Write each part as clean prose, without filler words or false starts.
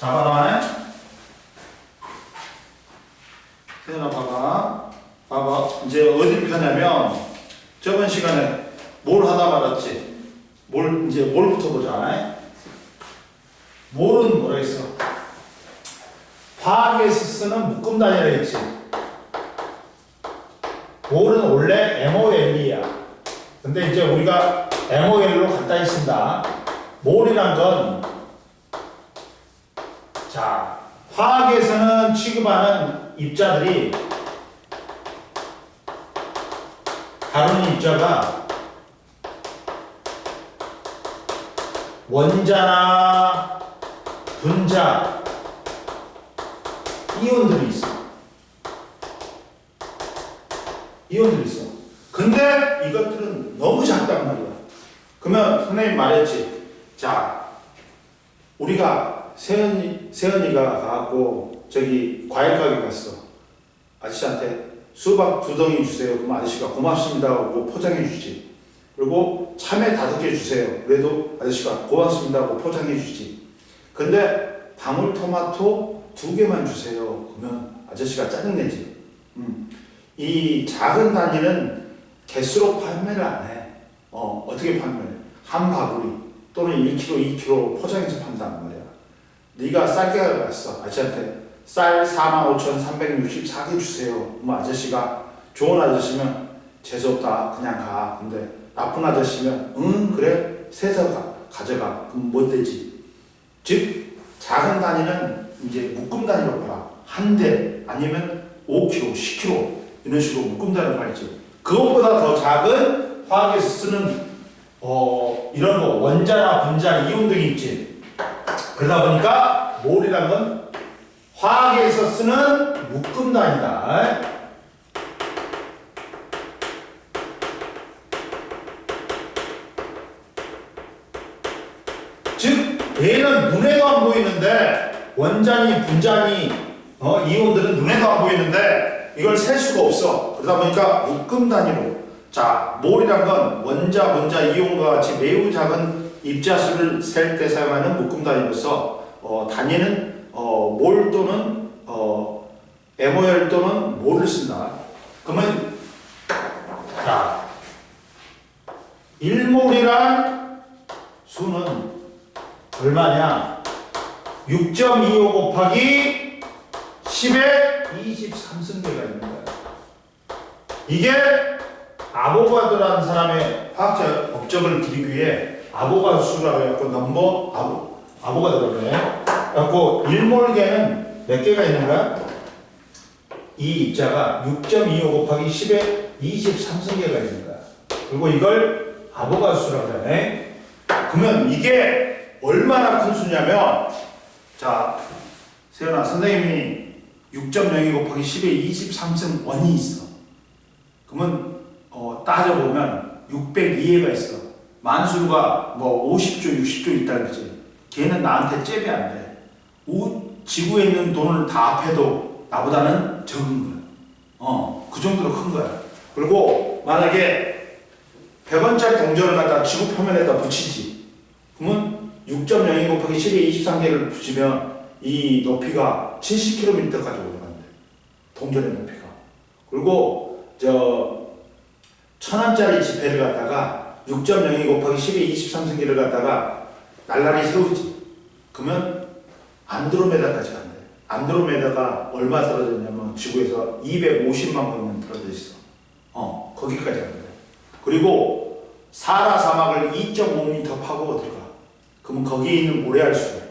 봐봐. 태연아 봐봐. 봐봐. 이제 어딜 펴냐면 저번 시간에 뭘 하다 말았지? 이제 뭘부터 보자. 뭘은 뭐라 했어? 화학에서 쓰는 묶음 단위라 했지. 뭘은 원래 MOL이야. 근데 이제 우리가 MOL로 간단히 쓴다. 몰이란 건, 자, 화학에서는 취급하는 입자들이, 다루는 입자가 원자나 분자, 이온들이 있어. 이온들이 있어. 근데 이것들은 너무 작단 말이야. 그러면 선생님 말했지. 자, 우리가 세연이가 가갖고 저기 과일 가게 갔어. 아저씨한테 수박 2덩이 주세요. 그럼 아저씨가 고맙습니다 하고 포장해 주지. 그리고 참외 5개 주세요. 그래도 아저씨가 고맙습니다 하고 포장해 주지. 근데 방울토마토 2개만 주세요. 그러면 아저씨가 짜증내지. 이 작은 단위는 개수로 판매를 안 해. 어떻게 판매해? 한 바구니 또는 1kg, 2kg 포장해서 판단 말이야. 네가 쌀가게 갔어. 아저씨한테 쌀 45,364개 주세요. 그럼 아저씨가 좋은 아저씨면 재수없다 그냥 가. 근데 나쁜 아저씨면 응 그래 세서 가져가. 그럼 못 되지. 즉 작은 단위는 이제 묶음 단위로 봐라. 한 대 아니면 5kg, 10kg 이런 식으로 묶음 단위로 팔지. 그것보다 더 작은 화학에서 쓰는 이런 거 원자나 분자, 이온 등이 있지. 그러다 보니까 몰이란 건 화학에서 쓰는 묶음 단위다. 즉 얘는 눈에도 안 보이는데 원자니 분자니 이온들은 눈에도 안 보이는데 이걸 셀 수가 없어. 그러다 보니까 묶음 단위로. 자, 몰이란 건 원자, 분자, 이온과 같이 매우 작은 입자수를 셀 때 사용하는 묶음 단위로서 단위는 몰 또는 MOL 또는 몰을 쓴다. 그러면 자, 1몰이란 수는 얼마냐? 6.25 곱하기 10의 23승계가 있는 거야. 이게 아보가드라는 사람의 화학적 업적을 기리기 위해 아보가드 수라고 해갖고 아보가드라고 해. 그래갖고 1몰계는 몇 개가 있는 거야? 이 입자가 6.25 곱하기 10의 23승계가 있는 거야. 그리고 이걸 아보가드 수라고 해. 그러면 이게 얼마나 큰 수냐면, 자, 세연아, 선생님이 6.02 곱하기 10의 23승 원이 있어. 그러면 따져보면 602회가 있어. 만수가 뭐 50조, 60조 있다 그러지. 걔는 나한테 잽이 안 돼. 지구에 있는 돈을 다 합해도 나보다는 적은 거야. 그 정도로 큰 거야. 그리고 만약에 100원짜리 동전을 갖다 지구 표면에다 붙이지. 그러면 6.02 곱하기 10의 23개를 붙이면 이 높이가 70km까지 올라간대. 동전의 높이가. 그리고 1000원짜리 지폐를 갖다가 6.02 곱하기 10의 23승기를 갖다가 날라리 세우지. 그러면 안드로메다까지 간대. 안드로메다가 얼마 떨어졌냐면 지구에서 250만光년 떨어져 있어. 거기까지 간대. 그리고 사하라 사막을 2.5m 파고 들어가. 그러면 거기에 있는 모래알 수래.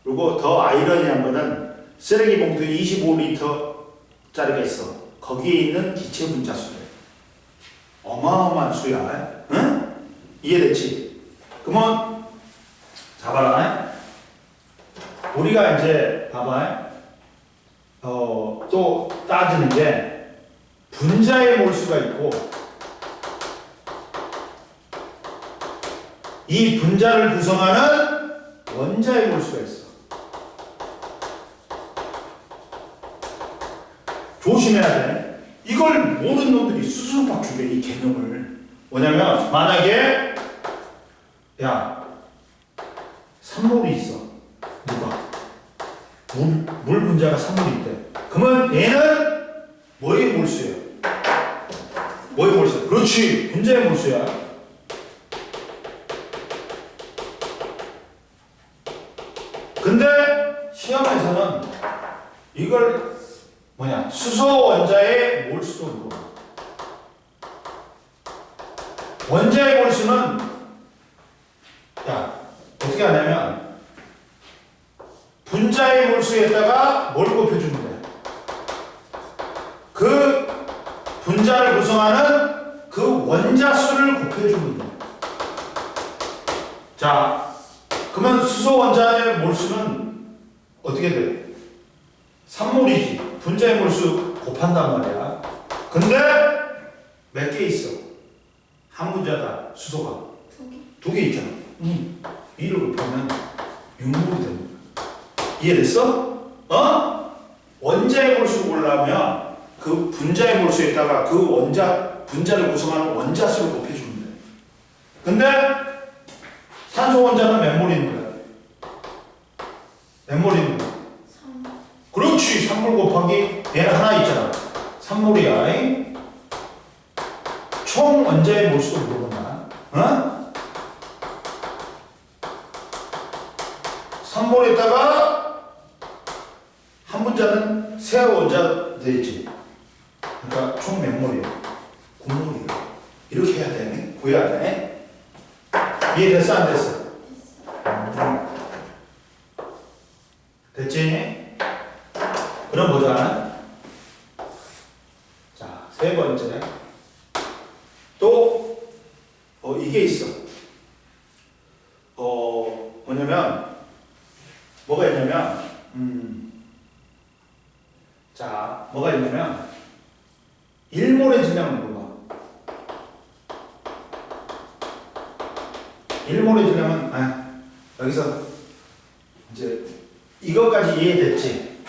그리고 더 아이러니한 거는 쓰레기 봉투 25리터짜리가 있어. 거기에 있는 기체 분자 수래. 어마어마한 수야. 응? 이해됐지? 그러면 잡아라. 우리가 이제 봐봐. 또 따지는 게 분자의 몰수가 있고 이 분자를 구성하는 원자의 몰수가 있어. 조심해야 돼. 이걸 모르는 놈들이 스스로 바꾸게 이 개념을. 뭐냐면 만약에 야 3몰이 있어. 누가? 물 분자가 산물이 있대. 그러면 얘는 뭐의 몰수예요? 뭐의 몰수? 그렇지, 분자의 몰수야. 근데 시험에서는 이걸 수소 원자의 몰수로 물어봐. 원자의 몰수는 어떻게 하냐면 분자의 몰수에다가 뭘 곱해주면 돼? 그 분자를 구성하는 그 원자 수를 곱해주면 돼. 자, 그러면 수소 원자의 몰수는 어떻게 돼? 산몰이지. 분자의 몰수 곱한단 말이야. 근데 몇 개 있어? 한 분자가 수소가 두 개 있잖아. 이를 곱하면 육몰이 됩니다. 이해됐어? 원자의 몰수를 보려면 그 분자의 몰수에다가 그 분자를 구성하는 원자 수를 곱해주면 돼. 근데 산소 원자는 몇 몰 있는 거야? 몇 몰 있는 거야? 3. 그렇지. 3몰 곱하기 얘는 하나 있잖아. 3몰이야. 총 원자의 몰수도 물어본다. 3몰에다가 한 분자는 세 원자 되지. 그러니까 총 몇 몰이야? 9몰이야. 이렇게 해야 되네. 구해야 되네. 이해됐어? 안 됐어? 됐지? 그럼 보자. 자, 세 번째. 또, 이게 있어. 뭐가 있냐면, 자, 뭐가 있냐면, 1몰의 질량을 물어봐. 1몰의 질량은, 여기서, 이제, 이것까지 이해됐지?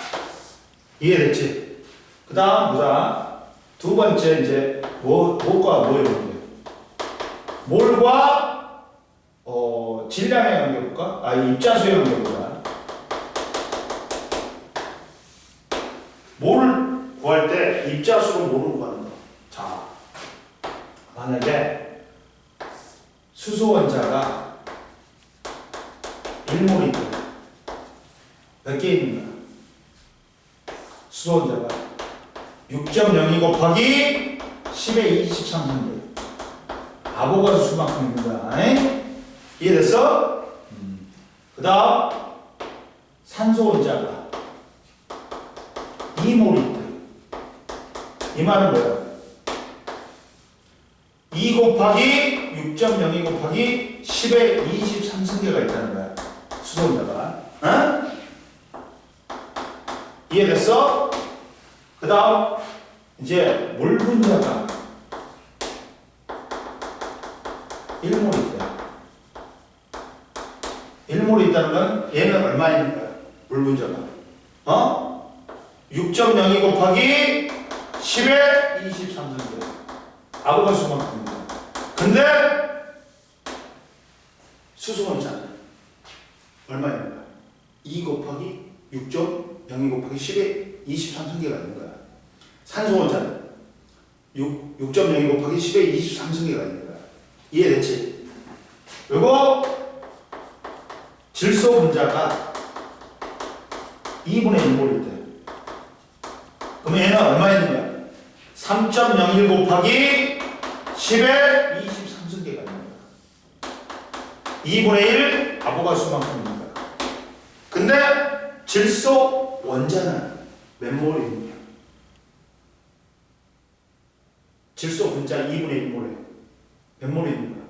이해됐지? 그 다음, 보자. 두 번째, 이제, 뭘과 뭐의 관계? 몰과, 질량의 관계 볼까? 입자수의 관계 보자. 몰을 구할 때 입자수로 몰을 구하는 거. 자, 만약에 수소 원자가 1몰이 있다. 몇 개 있는 거야? 수소 원자가 6.02 곱하기 10의 23승. 아보가드 수만큼 있는 거야. 이해됐어? 그 다음 산소 원자가 2몰이 있다. 이 말은 뭐야? 2 곱하기 6.02 곱하기 10의 23승계가 있다는 거야. 수소 원자가. 이해됐어? 그 다음 이제 물 분자가 1몰이 있다. 1몰이 있다는 건 얘는 얼마 있는 거야? 물 분자가. 6.02 곱하기 10의 23승계. 아보가드 수만큼입니다. 근데 수소 원자는 얼마 있는 거야? 2 곱하기 6.02 곱하기 10의 23승계가 있는 거야. 산소 원자는 6.02 곱하기 10의 23승계가 있는 거야. 이해됐지? 그리고 질소 분자가 2분의 1몰일 때. 그러면 얘는 얼마 있는 거야? 3.01 곱하기 10의 23승계가 있는 거야. 2분의 1 아보가드 수만큼 있는 거야. 근데 질소 원자는 몇 몰이 있는 거야? 질소 분자 2분의 1몰에 몇 몰이 있는 거야?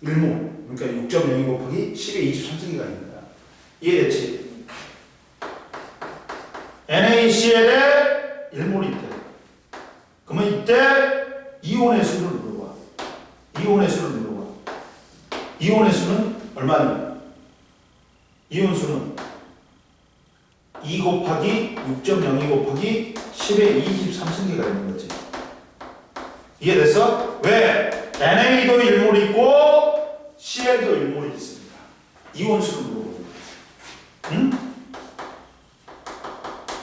1몰. 그러니까 6.02 곱하기 10의 23승계가 있는 거야. 이해됐지? NaCl에 1몰이 있대. 그러면 이때 이온의 수를 물어봐. 이온의 수를 물어봐. 이온의 수는 얼마냐? 이온 수는 2 곱하기 6.02 곱하기 10의 23승계가 있는 거지. 이해됐어? 왜? NA도 1몰이 있고 CL도 1몰이 있습니다. 이온 수를 물어보는 거야. 응?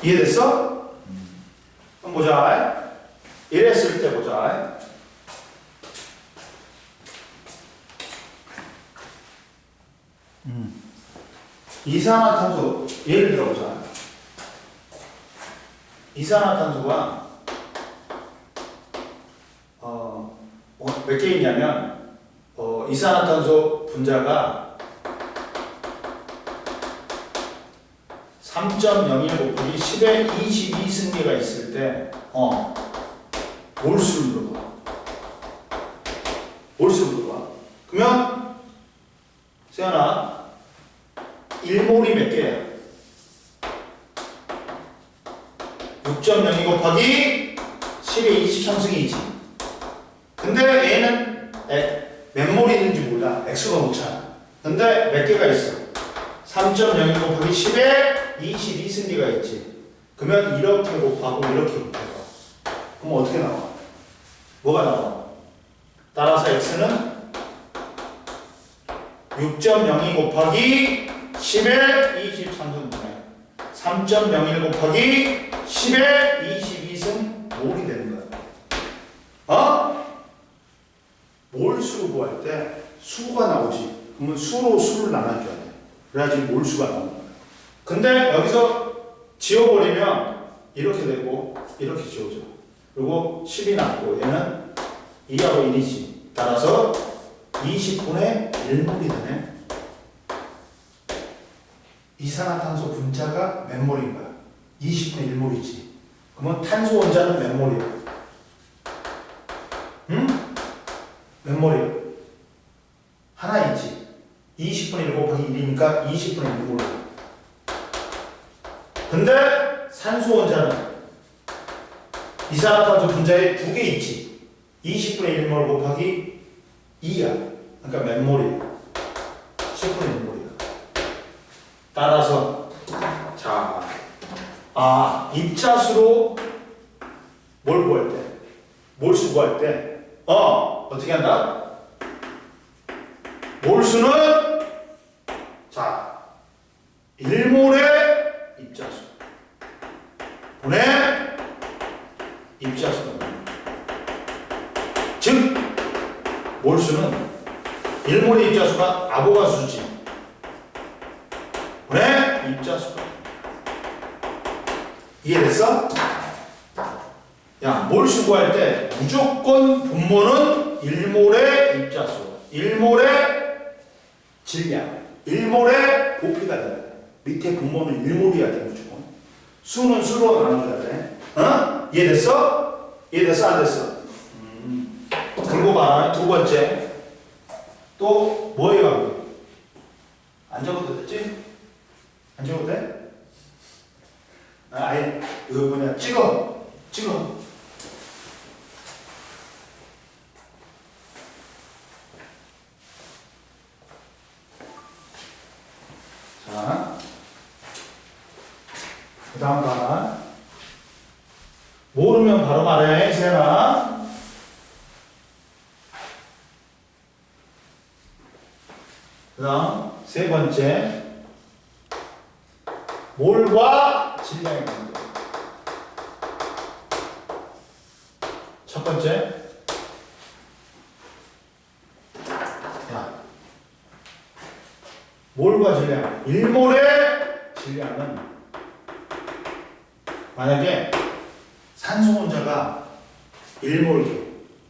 이해됐어? 한번 보자. 이랬을 때 보자. 이산화탄소 예를 들어보자. 이산화탄소가 몇 개 있냐면 이산화탄소 분자가 3.01 곱하기 10의 22승계가 있을 때 몰수를 물어봐. 몰수를 물어봐. 그러면 세연아 1몰이 몇 개야? 6.02 곱하기 10의 23승이지. 근데 얘는 몇 몰이 있는지 몰라. X가 놓잖아. 근데 몇 개가 있어? 3.02 곱하기 10에 22승계가 있지. 그러면 이렇게 곱하고 이렇게 곱해봐. 그럼 어떻게 나와? 뭐가 나와? 따라서 X는 6.02 곱하기 10에 23승분의 3.01 곱하기 10에 22승 몰이 되는 거야. 몰수로 구할 때 수가 나오지. 그러면 수로 수를 나눠줘야 돼. 그래야지 몰수가 나오는 거야. 근데 여기서 지워버리면 이렇게 되고 이렇게 지워져. 그리고 10이 남고 얘는 2하고 1이지. 따라서 20분의 1몰이 되네. 이산화탄소 분자가 몇 몰인 거야? 20분의 1몰이지. 그러면 탄소 원자는 몇 몰이야? 응? 몇 몰이야? 하나 있지. 20분의 1 곱하기 1이니까 20분의 1몰. 근데 산소 원자는 이산화탄소 분자에 2개 있지. 20분의 1몰 곱하기 2야. 그러니까 몇 몰이야? 10분의 1몰이야. 따라서 자, 입자수로 뭘 구할 때? 몰수 구할 때 어떻게 한다? 몰수는 자 1몰의 입자수 분의 입자수다. 즉 몰수는 1몰의 입자수가 아보가수지 분의 입자수다. 이해됐어? 야, 몰수 구할 때 무조건 분모는 1몰의 입자수, 1몰의 질량, 1몰의 부피가 돼야 돼. 밑에 분모는 1몰이어야 돼, 무조건. 수는 수로 나눠줘야 돼. 이해됐어? 이해됐어? 안 됐어? 그리고 봐, 두 번째. 또 뭐예요? 안 적어도 됐지? 안 적어도 돼? 아예 이거 뭐냐, 찍어. 자, 그 다음 하나. 모르면 바로 말해, 세나. 그 다음 세 번째. 몰과 질량의 관계. 첫 번째. 몰과 질량. 1몰의 질량은 만약에 산소 원자가 1몰,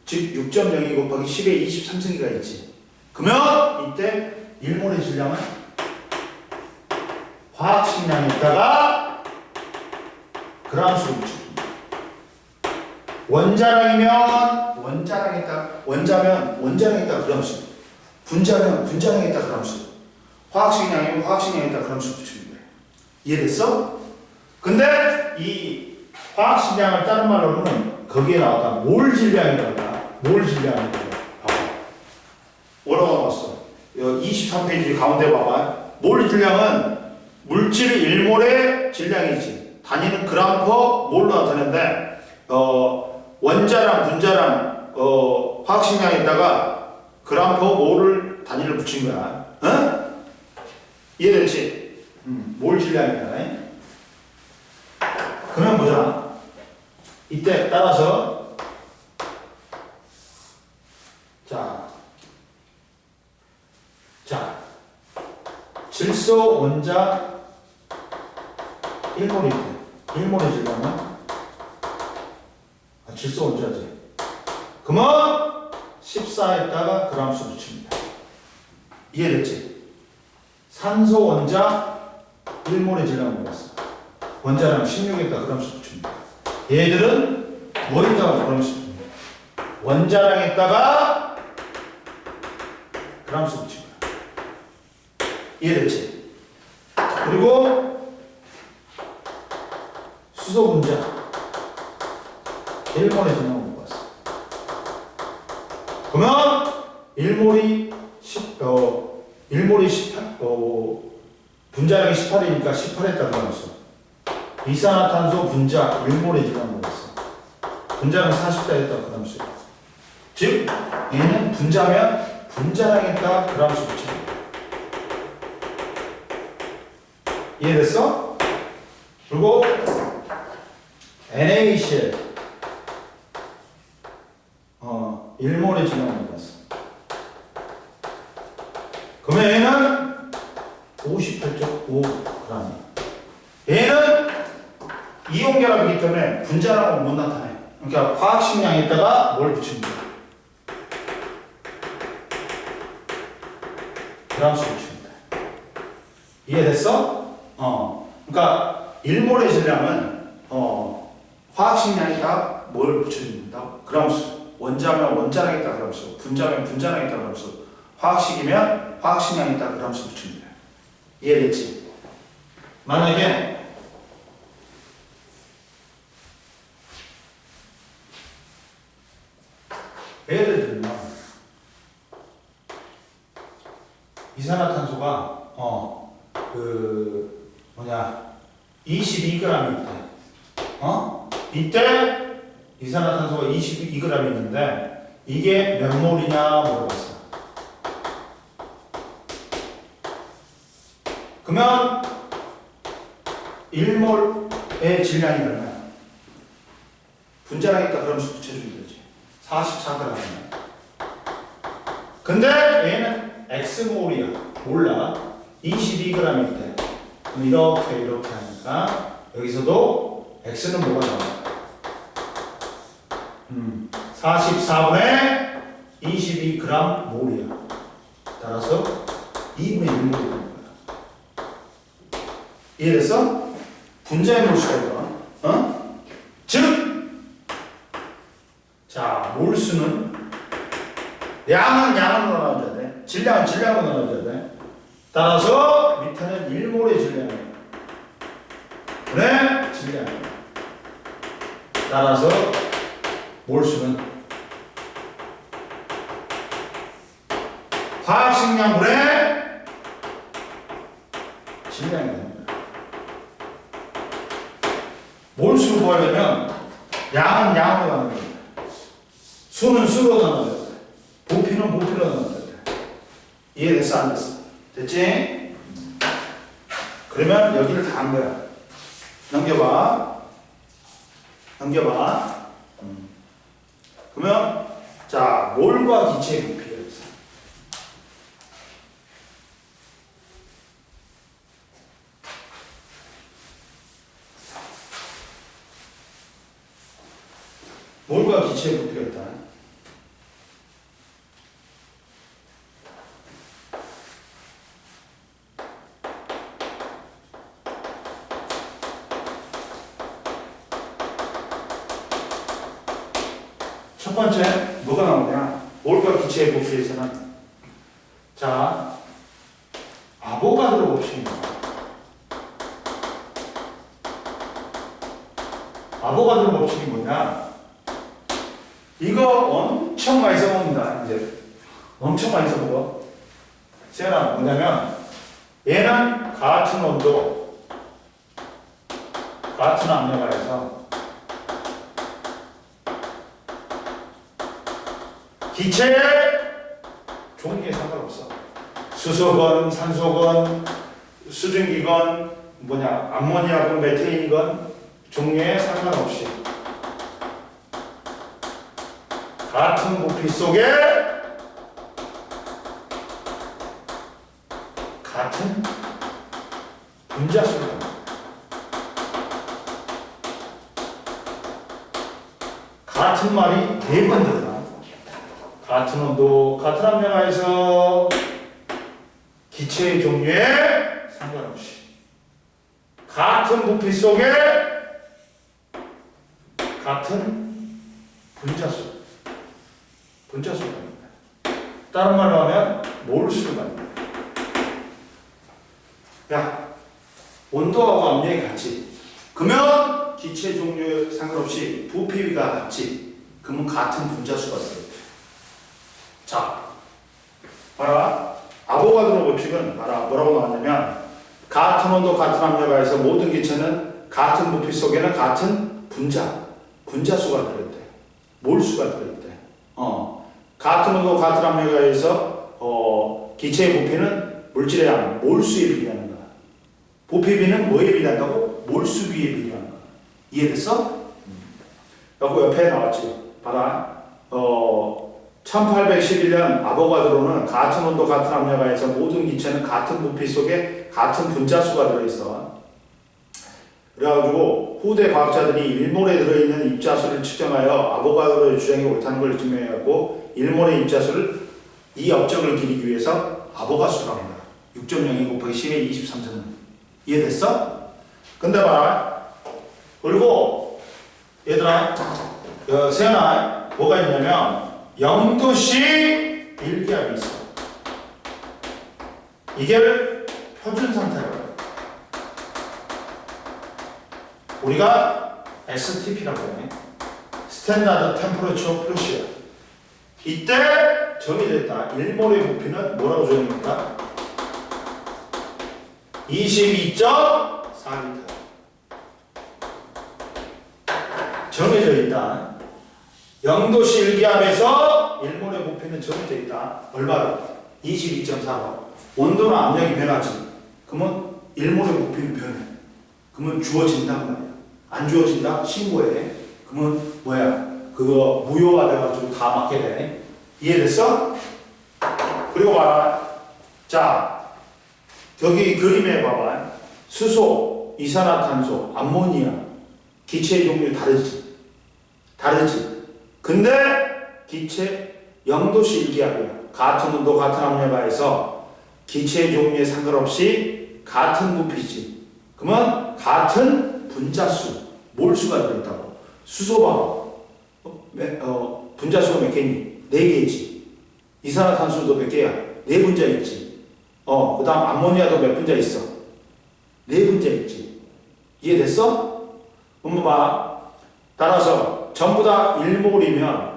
즉 6.02 곱하기 10의 23승기가 있지. 그러면 이때 1몰의 질량은 화학식량에다가 그람수로 붙여줍니다. 원자량에다 그람수, 분자량에다 그람수, 화학식량이면 화학식량에다 그람수 붙이면 돼. 이해됐어? 근데 이 화학식량을 다른 말로는 거기에 나왔다 몰 질량이란다. 몰 질량이란다. 뭐라고 나왔어? 23페이지 가운데 봐봐. 몰 질량은 물질의 1몰의 질량이지. 단위는 그램 퍼 몰로 나타내는데 원자랑 분자랑 화학식량에다가 그램 퍼 몰을 단위를 붙인 거야. 이해됐지? 몰 질량이다. 이때 따라서 자 질소 원자 1몰 이때 1몰해지려면 질소 원자지. 그러면 14에다가 그람수 붙입니다. 이해됐지? 산소 원자 1몰해지려면 뭐였어? 원자량 16에다가 그람수 붙입니다. 얘들은 뭐에다가 그람수 붙입니다. 원자량에다가 그람수 붙입니다. 이해됐지? 그리고 수소 분자 1몰에 지나온 거 봤어. 그러면 1몰이 18, 분자량이 18이니까 18에다 그ram수. 이산화탄소 분자 1몰에 지나온 거 봤어. 분자량 40에다 그ram수. 즉 얘는 분자면 분자량에다 그ram수 붙입니다. 이해됐어? 그리고 NaCl 1몰에 지나온 거 봤어. 그러면 얘는 58.5g. 얘는 이온 결합이기 때문에 분자량은 못 나타내. 그러니까 화학식량에다가 뭘 붙이면 돼? 그람수 붙입니다. 이해됐어? 그러니까 1몰의 질량은 화학식량에다 뭘 붙여줍니다. 그람수. 원자면 원자량에다 그람수. 분자면 분자량에다 그람수. 화학식이면 화학식량에다 그람수 붙입니다. 이해됐지? 만약에 예를 들면 이산화탄소가 22g일 때 이때 이산화탄소가 22g이 있는데 이게 몇 몰이냐 물어봤어. 그러면 1몰의 질량이 얼마야? 분자량에다 그람수 붙여주면 되지. 44g. 근데 얘는 X몰이야. 몰라. 22g일 때. 그럼 이렇게 하니까 여기서도 X는 뭐가 나와? 44분의 22g 몰이야. 따라서 2분의 1몰이 되는 거야. 이해됐어? 분자의 몰수가 이거. 즉, 자, 몰수는 양은 양으로 나눠줘야 돼. 질량은 질량으로 나눠줘야 돼. 따라서 밑에는 1몰의 질량이에요. 분의 질량이에요. 따라서 몰수는 화학식량분의 질량이 됩니다. 몰수를 구하려면 양은 양으로 나눠야 돼. 수는 수로 나눠야 돼. 부피는 부피로 나눠야 돼. 이해됐어? 안 됐어? 됐지? 그러면 여기를 다 한 거야. 넘겨봐. 그러면 자, 몰과 기체의 부피가 있어. 몰과 기체의 부피가 있다. 첫 번째 뭐가 나오냐? 몰과 기체의 부피에서는 자, 아보가드로 법칙이 나와. 아보가드로 법칙이 뭐냐? 이거 엄청 많이 써먹는다. 이제 엄청 많이 써먹어. 세연아, 뭐냐면 얘는 같은 온도, 같은 압력하에서 기체의 종기에 상관없어. 수소건, 산소건, 수증기건, 암모니아건, 메테인이건 종류에 상관없이 같은 부피 속에 같은 분자수가 같은 말이 4번 들어가. 같은 온도, 같은 압력하에서 기체의 종류에 상관없이 같은 부피 속에 같은 분자수가 됩니다. 다른 말로 하면 몰수가 됩니다. 야, 온도하고 압력이 같지. 그러면 기체 종류에 상관없이 부피가 같지. 그러면 같은 분자수가 돼요. 자, 봐라. 아보가드로 법칙은 봐라. 뭐라고 나왔냐면 같은 온도, 같은 압력하에서 모든 기체는 같은 부피 속에는 같은 분자수가 들어있대. 몰수가 들어있대. 같은 온도, 같은 압력하에서 기체의 부피는 물질의 양, 몰수에 비례하는 거야. 부피비는 뭐에 비례한다고? 몰수비에 비례하는 거야. 이해됐어? 여기 옆에 나왔지. 봐라. 1811년 아보가드로는 같은 온도, 같은 압력하에서 모든 기체는 같은 부피 속에 같은 분자수가 들어있어. 그래가지고 후대 과학자들이 일몰에 들어있는 입자수를 측정하여 아보가드로의 주장이 옳다는 걸 증명해갖고 일몰의 입자수를 이 업적을 기리기 위해서 아보가수라고 합니다. 6.02 곱하기 10의 23승. 이해됐어? 근데 봐라. 그리고 얘들아, 세연아, 뭐가 있냐면 0도씨 일기압이 있어. 이게 표준 상태라고. 우리가 STP라고 해. 스탠다드 템퍼러처 프레셔. 이때 정의되어 있다. 1몰의 부피는 뭐라고 정의됩니까? 22.4리터. 정해져 있다. 0도씨 일기압에서 1몰의 부피는 정해져 있다. 얼마로? 22.4로. 온도나 압력이 변하지. 그러면 1몰의 부피는 변해. 그러면 주어진단 말이야. 안 주어진다? 신고해. 그러면 뭐야? 그거 무효가 돼가지고 다 맞게 돼. 이해됐어? 그리고 봐라. 자, 여기 그림에 봐봐. 수소, 이산화탄소, 암모니아. 기체의 종류 다르지? 다르지? 근데 기체 0도씨 일기압이야. 같은 온도, 같은 압력하에서 기체의 종류에 상관없이 같은 부피지. 그러면 같은 분자수, 몰수가 들어있다고. 수소 봐. 분자수가 몇 개니? 4개지. 이산화탄소도 몇 개야? 4분자 있지. 그 다음 암모니아도 몇 분자 있어? 4분자 있지. 이해됐어? 그럼 봐. 따라서 전부 다 1몰이면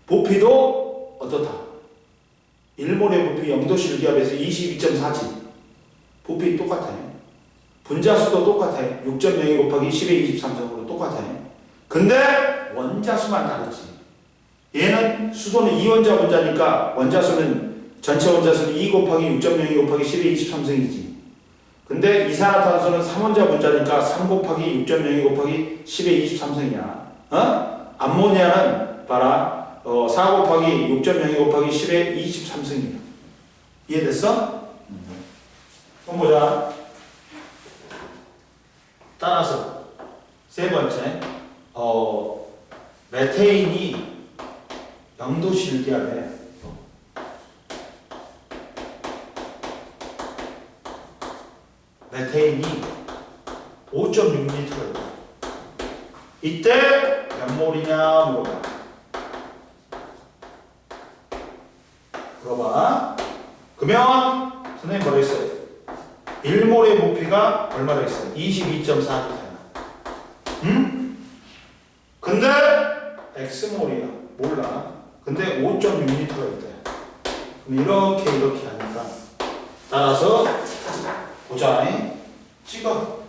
부피도 어떻다? 1몰의 부피 0도씨 일기압에서 22.4지. 부피 똑같아. 분자수도 똑같아. 6.02 곱하기 10의 23승으로 똑같아. 근데 원자수만 다르지. 얘는 수소는 2원자 분자니까 원자수는 전체 원자수는 2 곱하기 6.02 곱하기 10의 23승이지. 근데 이산화탄소는 3원자 분자니까 3 곱하기 6.02 곱하기 10의 23승이야. 암모니아는 봐라. 4 곱하기 6.02 곱하기 10의 23승이야. 이해됐어? 그럼 보자. 따라서 세 번째, 메테인이 0도씨 일기압에 메테인이 5.6리터를 이때 몇 몰이냐 물어봐. 그러면 선생님 뭐라 했어요? 1몰의 부피가 얼마나 있어요? 22.4리터야. 응? 근데 X몰이야. 몰라. 근데 5.6리터가 있대. 그럼 이렇게 하니까 따라서 보자. 찍어.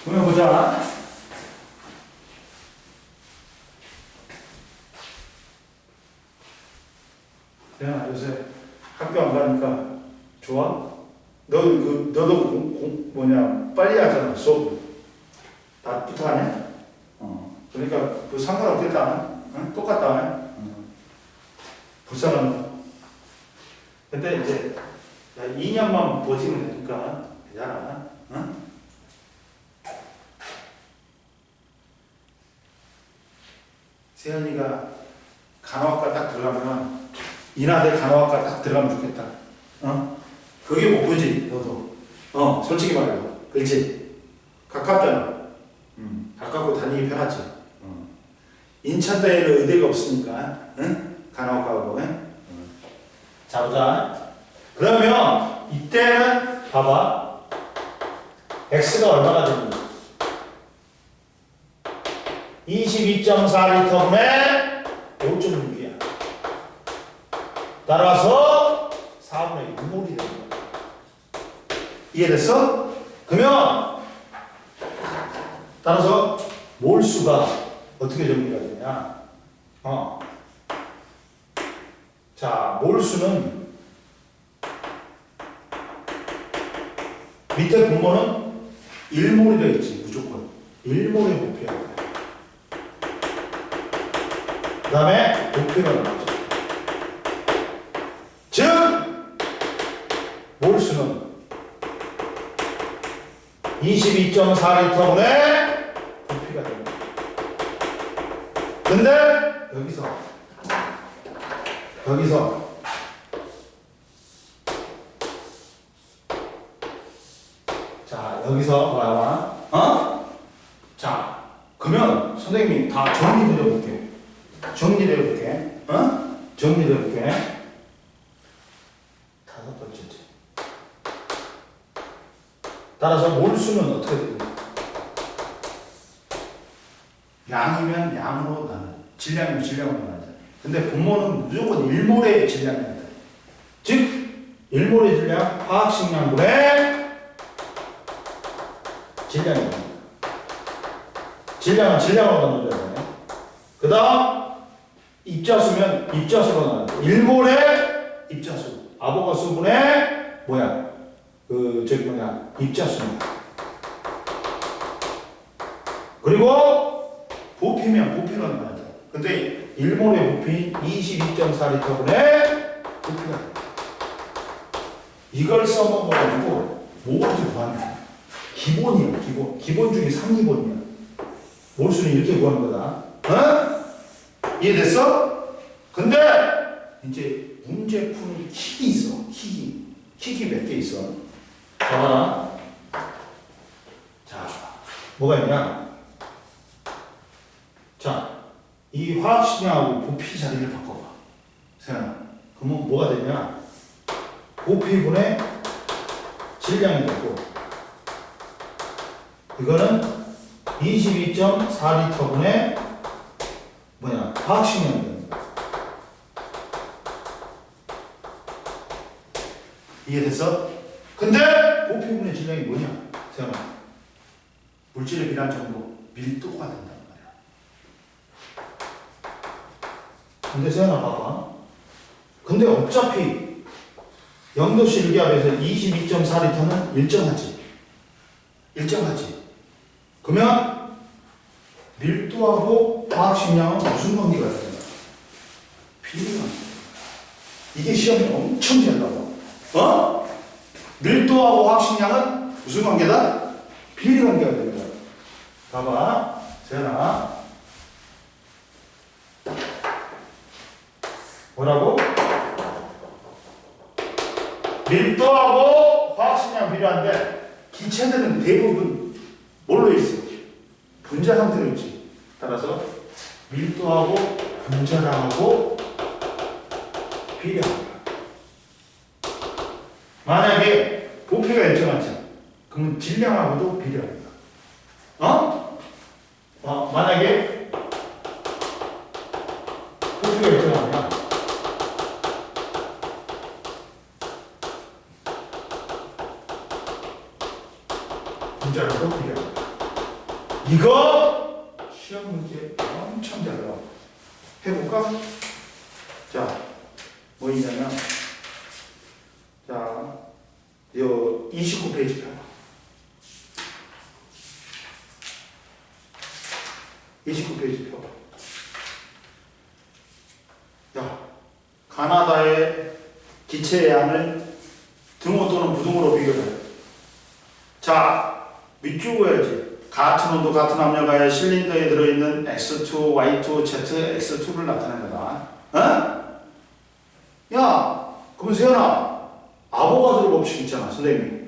그러면 보자. 야, 요새 학교 안 가니까 좋아? 너도 빨리 하잖아, 수업. 낮부터 하네? 그러니까, 그 상관없겠다. 응? 똑같다. 불쌍한. 근데 이제, 2년만 버티면 되니까, 괜찮아. 응? 세연이가 간호학과 딱 들어가면, 인하대 간호학과 딱 들어가면 좋겠다. 그게 목표지, 너도. 솔직히 말해서. 그렇지? 가깝잖아. 가깝고 다니기 편하지. 인천대에는 의대가 없으니까, 응? 간호학과고, 응? 자, 보자. 그러면, 이때는, 봐봐. X가 얼마가 됩니까? 22.4L분의 5.6이야. 따라서 4분의 6몰이 되는 거야. 이해됐어? 그러면 따라서 몰수가 어떻게 정리가 되냐? 자, 몰수는 밑에 분모는 1몰이 되어 있지, 무조건. 1몰의 부피야. 그 다음에 부피가 나오죠. 즉, 몰수는 22.4L분의 부피가 됩니다. 근데 여기서 자, 여기서 뭐야? 자, 그러면 선생님이 다 정리를 해볼게. 정리를 해볼게. 다섯 번째지. 따라서 몰수는 어떻게 됩니까? 양이면 양으로 나는, 질량이면 질량으로 나누잖아. 근데 분모는 무조건 1몰의 질량이다. 즉, 1몰의 질량, 화학식량분의 질량입니다. 질량은 질량으로 나눠줘야 돼. 그 다음, 입자수면 입자수로 나눠. 1몰의 입자수. 아보가수분의 입자수입니다. 그리고 부피면 부피로 나눠. 근데 1몰의 부피 22.4L분의 부피가 돼. 이걸 써먹어가지고 모두 구하는 기본이야, 기본. 기본 중에 3기본이야. 몰수는 이렇게 구하는 거다. 이해됐어? 근데 이제 문제 푸는 킥이 있어. 킥이 몇 개 있어. 봐봐. 자, 뭐가 있냐? 자, 이 화학식량하고 부피 자리를 바꿔봐. 세연아. 그러면 뭐가 되냐? 부피분의 질량이 되고, 이거는 22.4L분의 화학식량이 됩니다. 이해됐어? 근데 부피분의 질량이 뭐냐? 세연아. 물질의 비례한 정도, 밀도가 된단 말이야. 근데 세연아 봐봐. 근데 어차피 0도씨 일기압에서 22.4L는 일정하지. 그러면 밀도하고 화학식량은 무슨 관계가 있어요? 비례관계. 이게 시험에 엄청 잘 나와. 밀도하고 화학식량은 무슨 관계다? 비례관계가 됩니다. 봐봐. 세연아. 뭐라고? 밀도하고 화학식량 비례한데 기체들은 대부분 뭘로 있어? 분자 상태로 있지. 따라서 밀도하고 분자량하고 비례합니다. 만약에 부피가 일정하지, 그러면 질량하고도 비례합니다. 만약에 부피가 일정하면 분자량도 비례합니다. 이거 시험 문제 엄청 잘 나와. 해볼까? 자, 뭐 있냐면, 자, 요 페이지 펴봐. 야, 가나다의 기체의 양을 등호 또는 부등호로 비교해. 자, 밑줄 그어야지. 같은 온도, 같은 압력하에 실린더에 들어있는 X2, Y2, ZX2를 나타내는 거다. 어? 야, 그럼 세연아, 아보가드로 법칙 있잖아, 선생님이.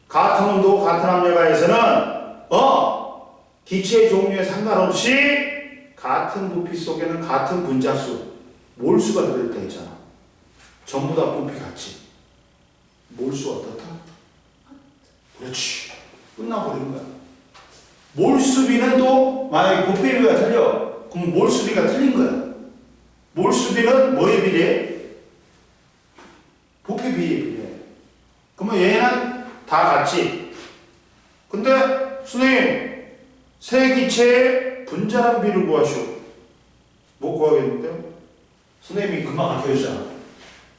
같은 온도, 같은 압력하에서는 기체의 종류에 상관없이 같은 부피 속에는 같은 분자수, 몰수가 들어있다 했잖아. 전부 다 부피 같지. 몰수 어떻다? 그렇지. 끝나버리는 거야. 몰수비는 또 만약에 부피비가 틀려. 그럼 몰수비가 틀린 거야. 몰수비는 뭐에 비례해? 부피비에 비례해. 그러면 얘는 다 같지. 근데 선생님 세 기체의 분자량 비를 구하시오. 뭐 구하겠는데요? 선생님이 금방 가르쳐주잖아.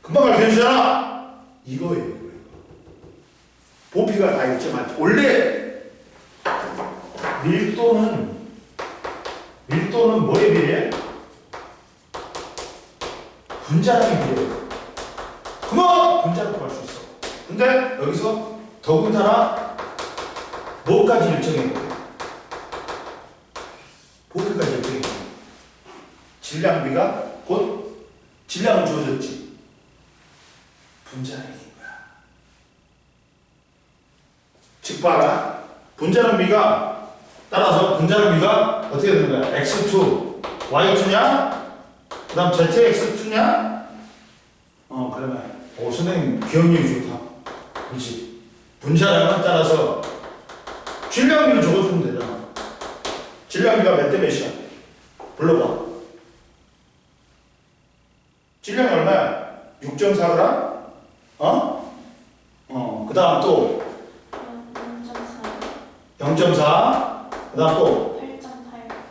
금방 가르쳐주잖아. 이거예요. 부피가 다 있지만 원래 밀도는 뭐에 비례해? 분자량에 비례해. 그만 분자를 구할 수 있어. 근데 여기서 더군다나 뭐까지 일정해? 부피까지 일정해. 질량비가 곧 질량은 주어졌지. 분자량인 거야. 즉 봐라. 분자량비가 따라서 분자량비가 어떻게 되는 거야? X2, Y2냐? 그 다음 ZX2냐? 그러면 선생님 기억력이 좋다. 그렇지. 분자량은 따라서 질량비를 적어주면 되잖아. 질량비가 몇 대 몇이야? 불러봐. 질량이 얼마야? 6.4g? 그 다음 또 0.4. 그 다음 또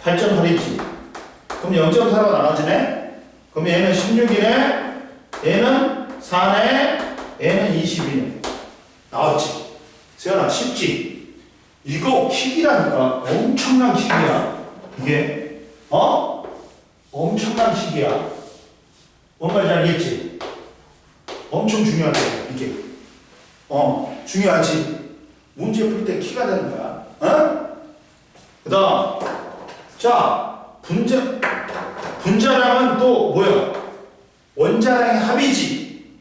8.8이지. 그럼 0.4로 나눠지네? 그럼 얘는 16이네, 얘는 4네, 얘는 20이네. 나왔지? 세연아, 쉽지? 이거 킥이라니까. 엄청난 킥이야. 이게, 엄청난 킥이야. 뭔 말인지 알겠지? 엄청 중요하다, 이게. 중요하지? 문제 풀 때 키가 되는 거야. 그 다음, 자, 분자량은 또 뭐야? 원자량의 합이지.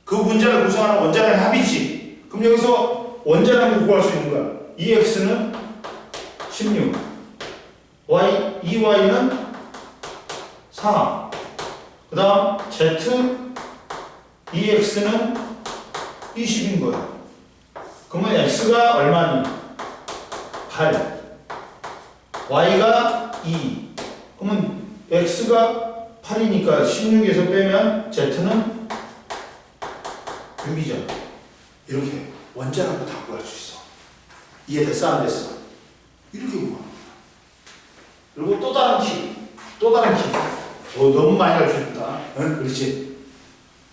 그 분자를 구성하는 원자량의 합이지. 그럼 여기서 원자량을 구할 수 있는 거야. EX는 16, EY는 4. 그 다음, EX는 20인 거야. 그러면 X가 얼마니? 8. Y가 2. 그러면 X가 8이니까 16에서 빼면 Z는 6이죠. 이렇게 원자량도 다 구할 수 있어. 이해됐어? 안 됐어? 이렇게 구하는 거야. 그리고 또 다른 키. 너무 많이 가르쳐준다. 응? 그렇지.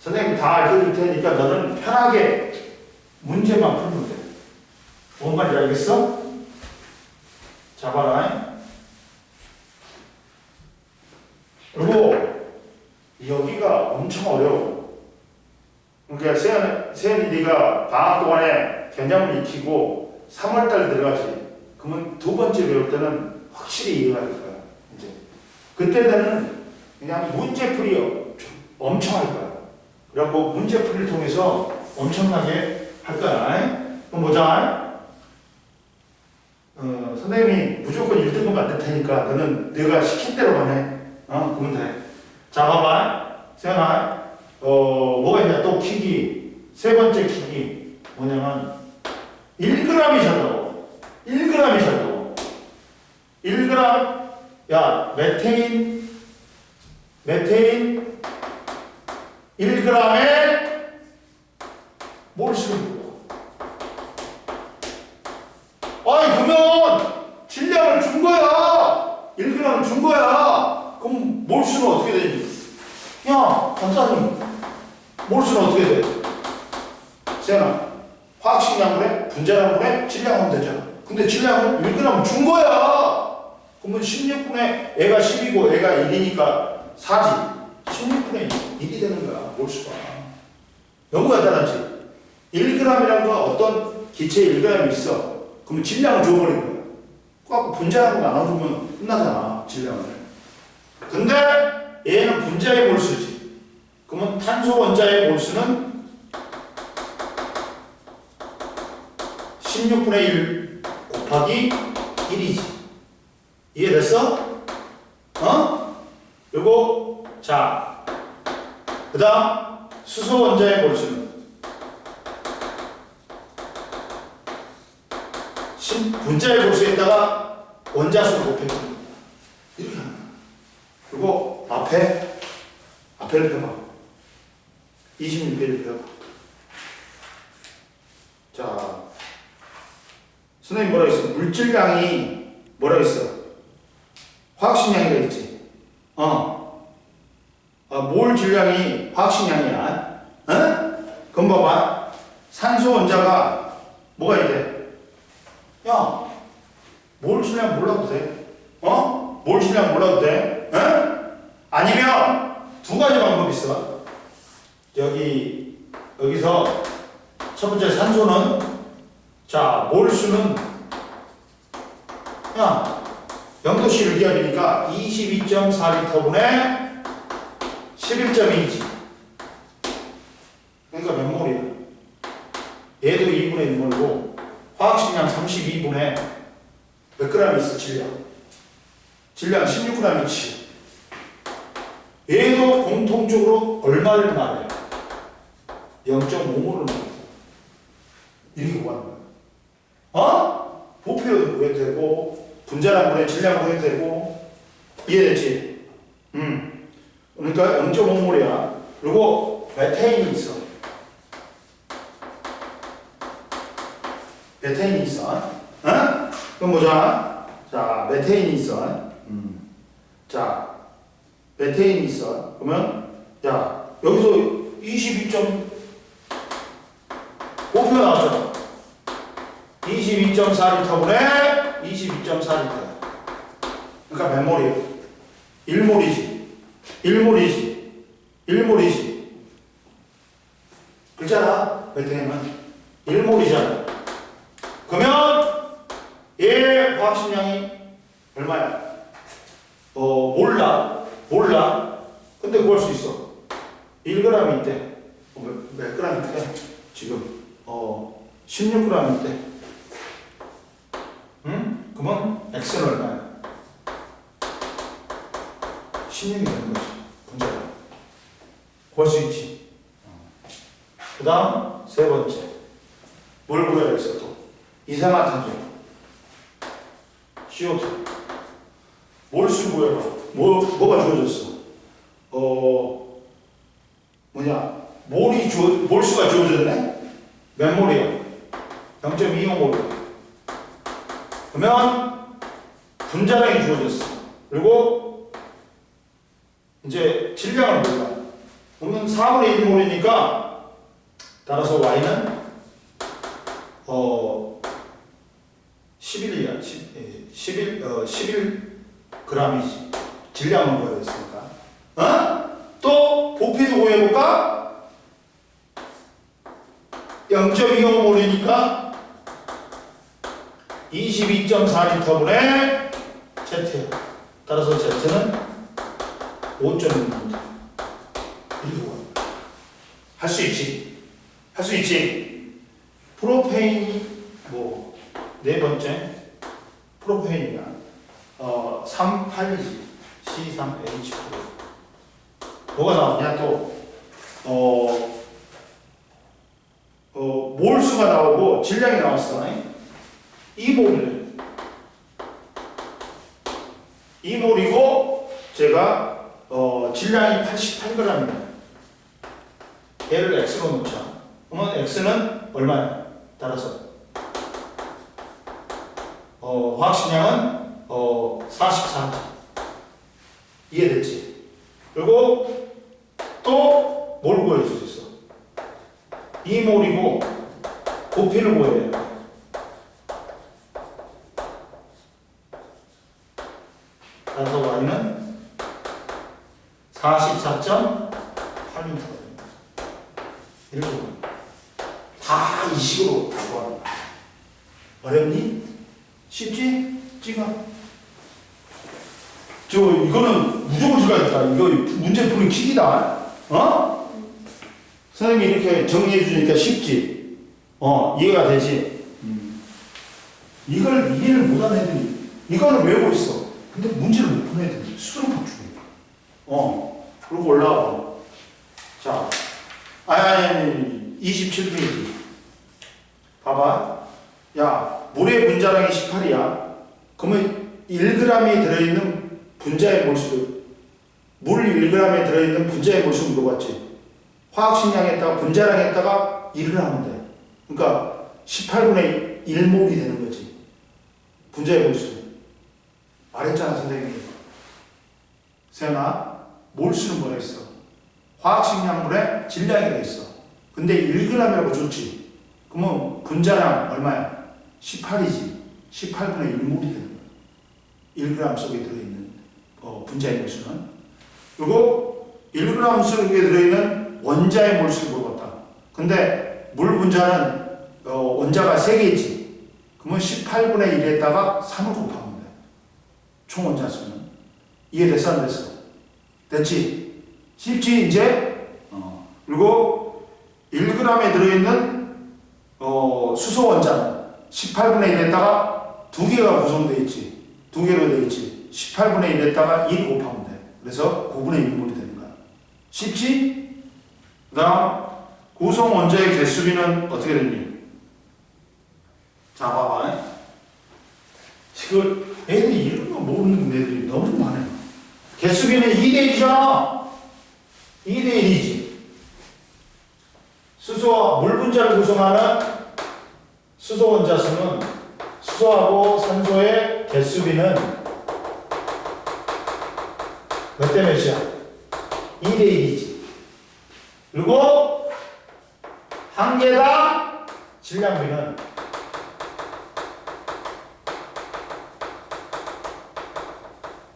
선생님 다 알려줄 테니까 너는 편하게 문제만 풀면 돼. 뭔 말인지 알겠어? 잡아라. 그리고 여기가 엄청 어려워. 그러니까 세연이 네가 방학 동안에 개념을 익히고 3월달 들어가지. 그러면 두 번째 배울 때는 확실히 이해가 될 거야. 이제 그때는 그냥 문제풀이 엄청 할 거야. 그래갖고 문제풀이를 통해서 엄청나게 할 거야. 그럼 보자. 선생님이 무조건 1등급 안 될 테니까 너는 내가 시킨 대로만 해. 그러면 돼. 자, 봐봐. 세연아, 뭐가 있냐? 또 킥이. 세 번째 킥이 뭐냐면 1g이 작다고. 1g이 작다고. 1g, 야, 메테인 1g에 몰수를 물어. 아니, 그러면 질량을 준 거야. 1g을 준 거야. 그럼 몰수는 어떻게 되니? 야, 박사님, 몰수는 어떻게 돼? 세연아, 화학식 양분에 분자량분에 질량 하면 되잖아. 근데 질량을 1g 준 거야. 그러면 16분의 애가 10이고 애가 1이니까 4지. 16분의 1이 되는 거야. 몰수가. 너무 간단하지. 1g이라는 건 어떤 기체에 1g이 있어. 그러면 질량을 줘버린 거야. 꼭 분자하고 나눠주면 끝나잖아. 질량을. 근데 얘는 분자의 몰수지. 그러면 탄소 원자의 몰수는 16분의 1 곱하기 1이지. 이해됐어? 요거, 자, 그 다음, 수소 원자의 몰수는 분자의 몰수에다가 원자수를 곱해줍니다. 이렇게 하는 거야. 그리고 앞에를 펴봐. 26페이지를 펴봐. 자, 선생님 뭐라 했어? 물질량이 뭐라 했어? 화학식량이라 했지. 몰 질량이 화학식량이야. 그럼 봐봐. 산소 원자가 뭐가 있대? 야, 몰 질량 몰라도 돼. 몰 질량 몰라도 돼. 아니면 두 가지 방법이 있어. 여기서 첫 번째 산소는, 자, 몰수는, 야, 0도씨를 기압이니까 22.4L분의 11.2지. 그러니까 몇 몰이야? 얘도 2분의 1몰이고, 화학식량 32분의 몇 g이 있어, 질량? 질량 16g이지. 얘도 공통적으로 얼마를 말해? 0.5몰을 말해. 이렇게 구하는 거야. 부피로도 구해도 되고, 분자량분의 질량으로 해도 되고, 이해됐지? 그러니까 0.5몰이야. 그리고 메테인이 있어. 메테인이 있어. 그럼 보자. 자, 메테인이 있어. 자, 메테인이 있어. 그러면, 야, 여기서 5표가 나왔잖아. 22.4L분의 22.4L. 그러니까 몇 몰이에요? 1몰이지. 1몰이지. 그렇잖아. 메테인은 1몰이잖아. 그러면 얘 화학식량이 얼마야? 몰라. 근데 구할 수 있어. 1g이 있대. 몇 g 있대? 지금 16g 있대. 그러면 x는 얼마야? 16이 되는 거지. 분자가. 구할 수 있지. 그 다음 세 번째. 뭘 구해야 했어 또? 이산화탄소. CO2. 몰수 구해봐. 뭐가 주어졌어? 몰수가 주어졌네? 몇 몰이야? 0.25몰. 그러면 분자량이 주어졌어. 그리고 이제 질량을 몰라. 그러면 4분의 1몰이니까 따라서 y는 11이야. 11g이지. 질량을 구해야 됐으니까. 또 부피도 구해볼까? 0.25몰이니까 22.4L분의 Z야. 따라서 Z는 5.6입니다. 이거 할 수 있지. 프로페인이 네 번째 프로페인이야. 38이지. C3H9. 뭐가 나왔냐 또 몰수가 나오고 질량이 나왔어. 2몰이래. 2몰이고 제가 질량이 88g입니다. 얘를 x로 놓자. 그러면 x는 얼마야? 따라서 화학식량은 44. 이해됐지? 그리고 또 뭘 구해줄 수 있어? 2몰이고 부피를 구해야 돼. 44.8m. 이렇게 다 이 식으로 다 구하는 거야. 어렵니? 쉽지? 찍어. 이거는 무조건 수가 있다. 이거 문제 푸는 킥이다. 어? 선생님이 이렇게 정리해 주니까 쉽지? 이해가 되지? 이걸 이해를 못하는 애들이, 이거는 외우고 있어. 근데 문제를 못 푸는 애들이 스스로 맞추고. 그리고 올라와. 자, 27페이지. 봐봐. 야, 물의 분자량이 18이야. 그러면 1g이 들어있는 분자의 몰수, 물 1g에 들어있는 분자의 몰수 물어봤지. 화학식량에다가 분자량에다가 1을 하면 돼. 그러니까 18분의 1몰이 되는 거지. 분자의 몰수. 말했잖아, 선생님이. 세연아, 몰수는 뭐라 했어? 화학식량물의 질량이라 했어. 근데 1g이라고 줬지. 그러면 분자량 얼마야? 18이지. 18분의 1몰이 되는 거야. 1g 속에 들어있는 분자의 몰수는. 그리고 1g 속에 들어있는 원자의 몰수를 물어봤다. 근데 물 분자는 원자가 3개지. 그러면 18분의 1에다가 3을 곱하면 돼. 총 원자 수는. 이해됐어, 안 됐어? 됐지? 쉽지, 이제? 그리고 1g에 들어있는 수소 원자는 18분의 1에다가 2개가 구성되어 있지. 2개로 되어 있지. 18분의 1에다가 1 곱하면 돼. 그래서 9분의 1몰이 되는 거야. 쉽지? 그 다음, 구성 원자의 개수비는 어떻게 되니? 자, 봐봐. 지금 애들이 이런 거 모르는 애들이 너무 많아요. 개수비는 2대 1이잖아. 2대 1이지. 수소와 물 분자를 구성하는 수소 원자 수는 수소하고 산소의 개수비는 몇 대 몇이야? 2대 1이지. 그리고 한 개당 질량비는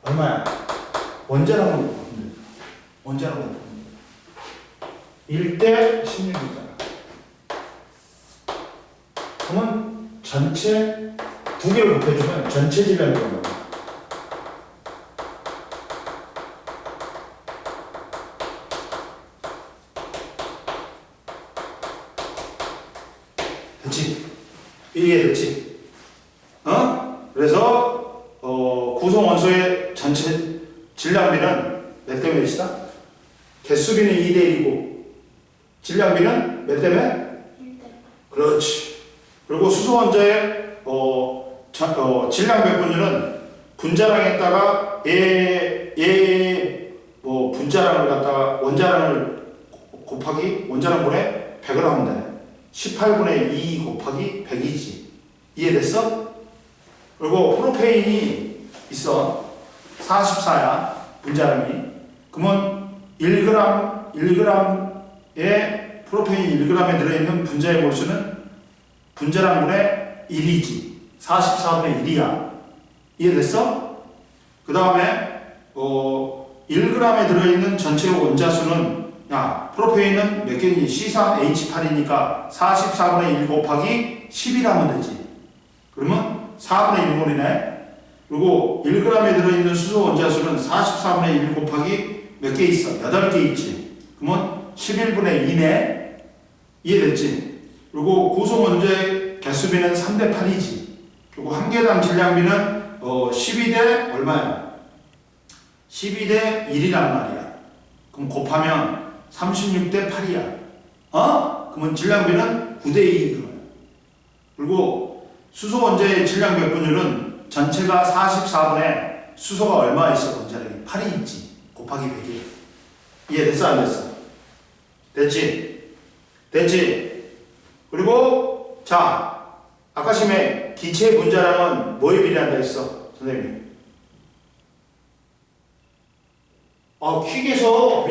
얼마야? 원자량으로 바꾼다. 원자량으로 바꾼다. 1대 16이잖아. 그러면 전체 2개를 곱해주면 전체 질량이 얼마야? 됐지? 이해됐지? 그래서 구성 원소의 전체 질량비는 몇 대 몇이다? 개수비는 2대 1이고 질량비는 몇 대 몇? 1대. 그렇지. 그리고 수소 원자의 질량 배분율은 분자량에다가 분자량을 갖다가 원자량을 곱하기 원자량분의 100을 하면 돼. 18분의 2 곱하기 100이지. 이해됐어? 그리고 프로페인이 있어. 44야. 분자량이. 그러면 1g에 프로페인 1g에 들어있는 분자의 몰수는 분자량분의 1이지. 44분의 1이야. 이해됐어? 그 다음에 1g에 들어있는 전체 원자수는 프로페인은 몇 개니? C3H8이니까 44분의 1 곱하기 10이라면 되지. 그러면 4분의 1몰이네. 그리고 1g에 들어있는 수소 원자수는 44분의 1 곱하기 몇 개 있어? 8개 있지. 그러면 11분의 2네. 이해됐지? 그리고 구성 원자의 개수비는 3대 8이지. 그리고 한 개당 질량비는 12대 얼마야? 12대 1이란 말이야. 그럼 곱하면 36대 8이야. 그러면 질량비는 9대 2인 거야. 그리고 수소 원자의 질량 배분율은 전체가 44분에 수소가 얼마 있어? 원자량이 8이 있지. 곱하기 100이야. 이해됐어? 안 됐어? 됐지? 됐지? 그리고 자, 아까 심에 기체의 분자량은 뭐에 비례한다 했어? 선생님. 퀵에서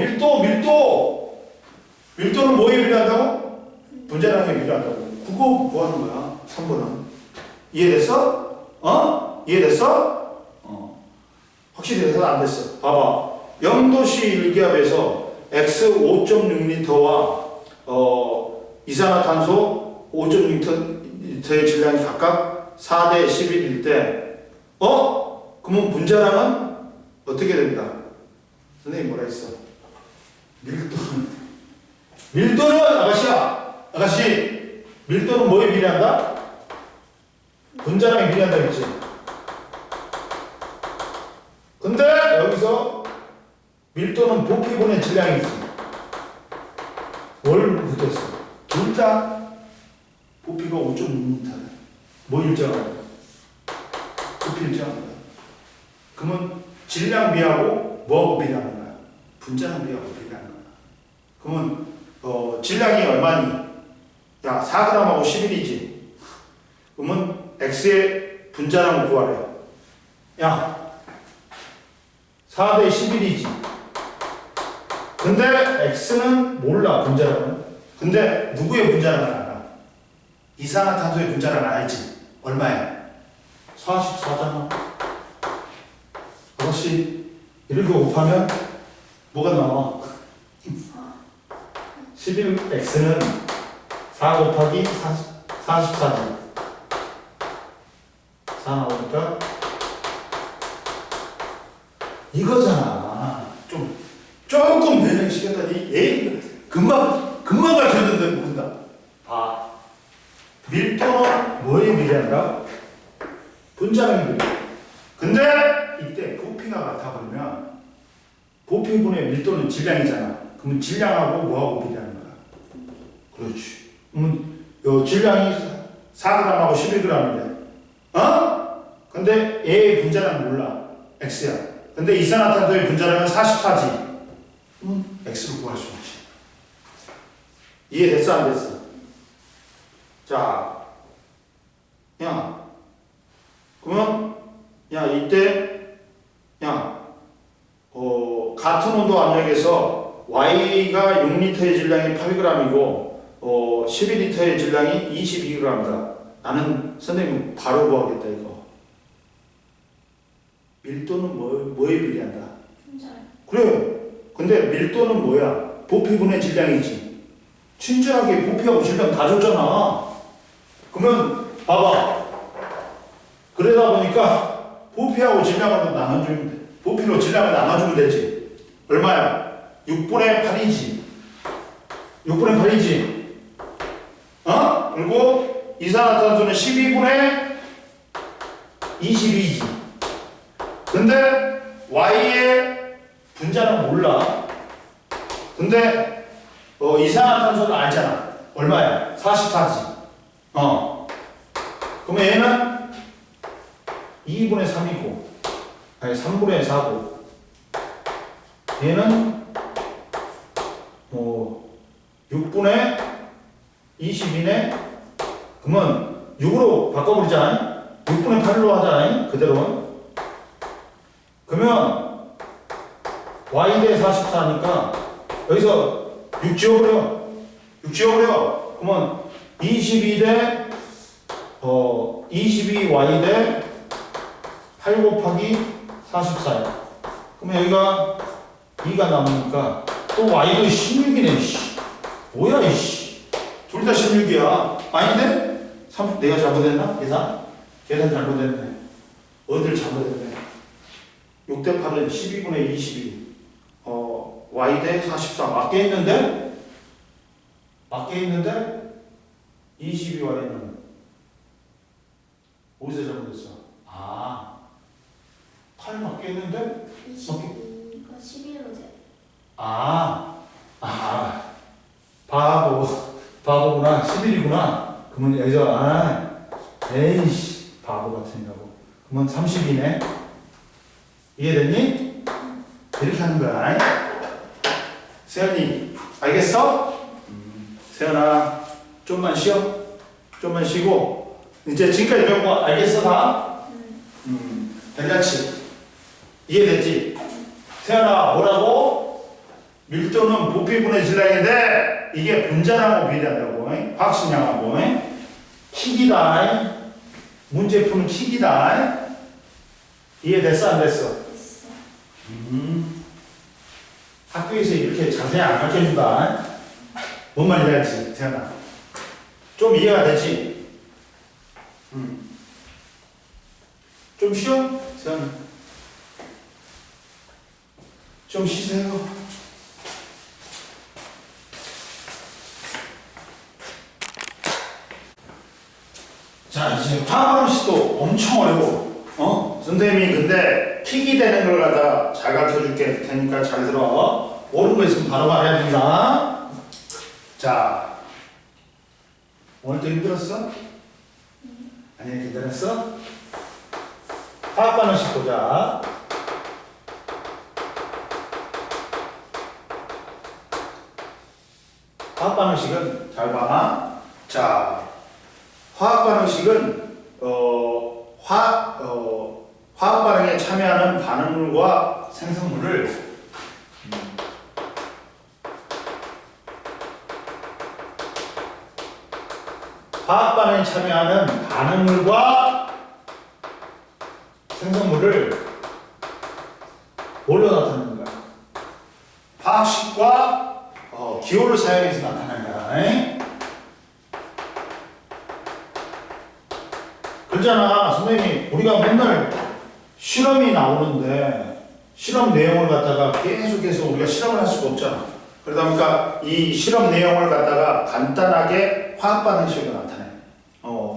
밀도는 뭐에 비례한다고? 분자량에 비례한다고. 그거 뭐 하는 거야? 3번은. 이해됐어? 이해됐어? 확실히 돼서 안 됐어. 봐봐. 영도시 일기압에서 X 5.6리터와 이산화탄소 5.6리터의 질량이 각각 4대 11일 때 그러면 분자량은 어떻게 된다? 선생님 뭐라 했어? 밀도는 아가씨 밀도는 뭐에 비례한다? 분자량에 비례한다 했지? 근데 여기서 밀도는 부피분의 질량이지. 뭘 묻었어? 둘 다 부피가 5.6m다. 뭐 일정하다? 부피 일정하다. 그러면 질량 비하고 뭐하고 비례하는 거야? 분자량 비하고 비례하는 거야. 그러면 질량이 얼마니? 야 4g하고 11이지. 그러면 X의 분자량을 구하래. 야 4대 11이지. 근데 X는 몰라, 분자량은. 근데 누구의 분자량을 알아? 이산화탄소의 분자량을 알지. 얼마야? 44잖아. 아가씨, 이렇게 곱하면 뭐가 나와? 11X는 4 곱하기 44지. 4 나오니까 이거잖아. 조금 변형시켰더니 금방 가르쳤는데 모른다. 봐. 밀도는 뭐에 비례한다? 분자량에 비례. 근데 이때 부피가 같아버리면 부피분의 밀도는 질량이잖아. 그러면 질량하고 뭐하고 비례하는 거야? 그렇지. 그러면 질량이 4g하고 11g인데 근데 얘의 분자량은 몰라. X야. 근데 이산화탄소의 분자량은 44지. X를 구할 수 없지. 이해됐어 안 됐어? 자, 그러면 이때 같은 온도 압력에서 Y가 6리터의 질량이 8g이고 12리터의 질량이 22g이다. 나는 선생님 바로 구하겠다 이거. 밀도는 뭐에 비례한다? 그래. 근데 밀도는 뭐야? 부피분의 질량이지. 친절하게 부피하고 질량 다 줬잖아. 그러면 봐봐. 그러다 보니까 부피하고 질량을 나눠주면 돼. 부피로 질량을 나눠주면 되지. 얼마야? 6분의 8이지. 6분의 8이지. 그리고 이산화탄소는 12분의 22이지. 근데 Y의 분자는 몰라. 근데 이산화탄소는 알잖아. 얼마야? 44지. 그러면 얘는 2분의 3이고 아니 3분의 4고 얘는 6분의 22네. 그러면 6으로 바꿔버리자. 6분의 8로 하자. 그대로. 그러면 Y 대 44니까 여기서 6 지워버려. 6 지워버려. 그러면 22 대 22Y 대 8 곱하기 44야. 그러면 여기가 2가 남으니까 또 Y도 16이네. 뭐야 이씨. 둘 다 16이야. 아닌데? 내가 잘못했나? 계산 잘못했네. 어딜 잘못했네. 6 대 8은 12분의 22. Y 대 44 맞게 있는데 22Y는 어디서 잘못했어? 8 맞게 있는데 22가 11로 돼. 바보구나. 11이구나. 그러면 여기서 에이씨 바보 같은 거. 그러면 32네. 이해됐니? 이렇게 하는 거야. 세연이 알겠어? 세연아 좀만 쉬어. 좀만 쉬고 이제 지금까지 배운 거 알겠어 다? 괜찮지? 이해됐지? 세연아 뭐라고? 밀도는 부피분의 질량인데 이게 분자량하고 비례한다고. 화학식량하고 킥이다. 문제 푸는 킥이다. 이해됐어 안 됐어? 됐어. 학교에서 이렇게 자세히 안 가르쳐준다. 뭔 말인지 알지? 태연아. 좀 이해가 되지? 좀 쉬어? 태연아. 좀 쉬세요. 자, 이제 화학방식도 엄청 어려워. 선생님이 근데 킥이 되는 걸 갖다 잘 가르쳐 줄게 테니까 잘 들어. 모르는 거 있으면 바로 말해야 된다. 자, 오늘도 힘들었어? 아니, 괜찮았어? 화학방식 보자. 화학반응식은 잘 봐. 자, 화학반응식은 화학 반응에 참여하는 반응물과 생성물을 화학 반응에 참여하는 반응물과 생성물을 뭘로 나타내는 거야? 화학식과 기호를 사용해서 나타내는 거야. 그러잖아. 선생님이 우리가 맨날 실험이 나오는데 실험 내용을 갖다가 계속해서 우리가 실험을 할 수가 없잖아. 그러다 보니까 이 실험 내용을 갖다가 간단하게 화학 반응식으로 나타내.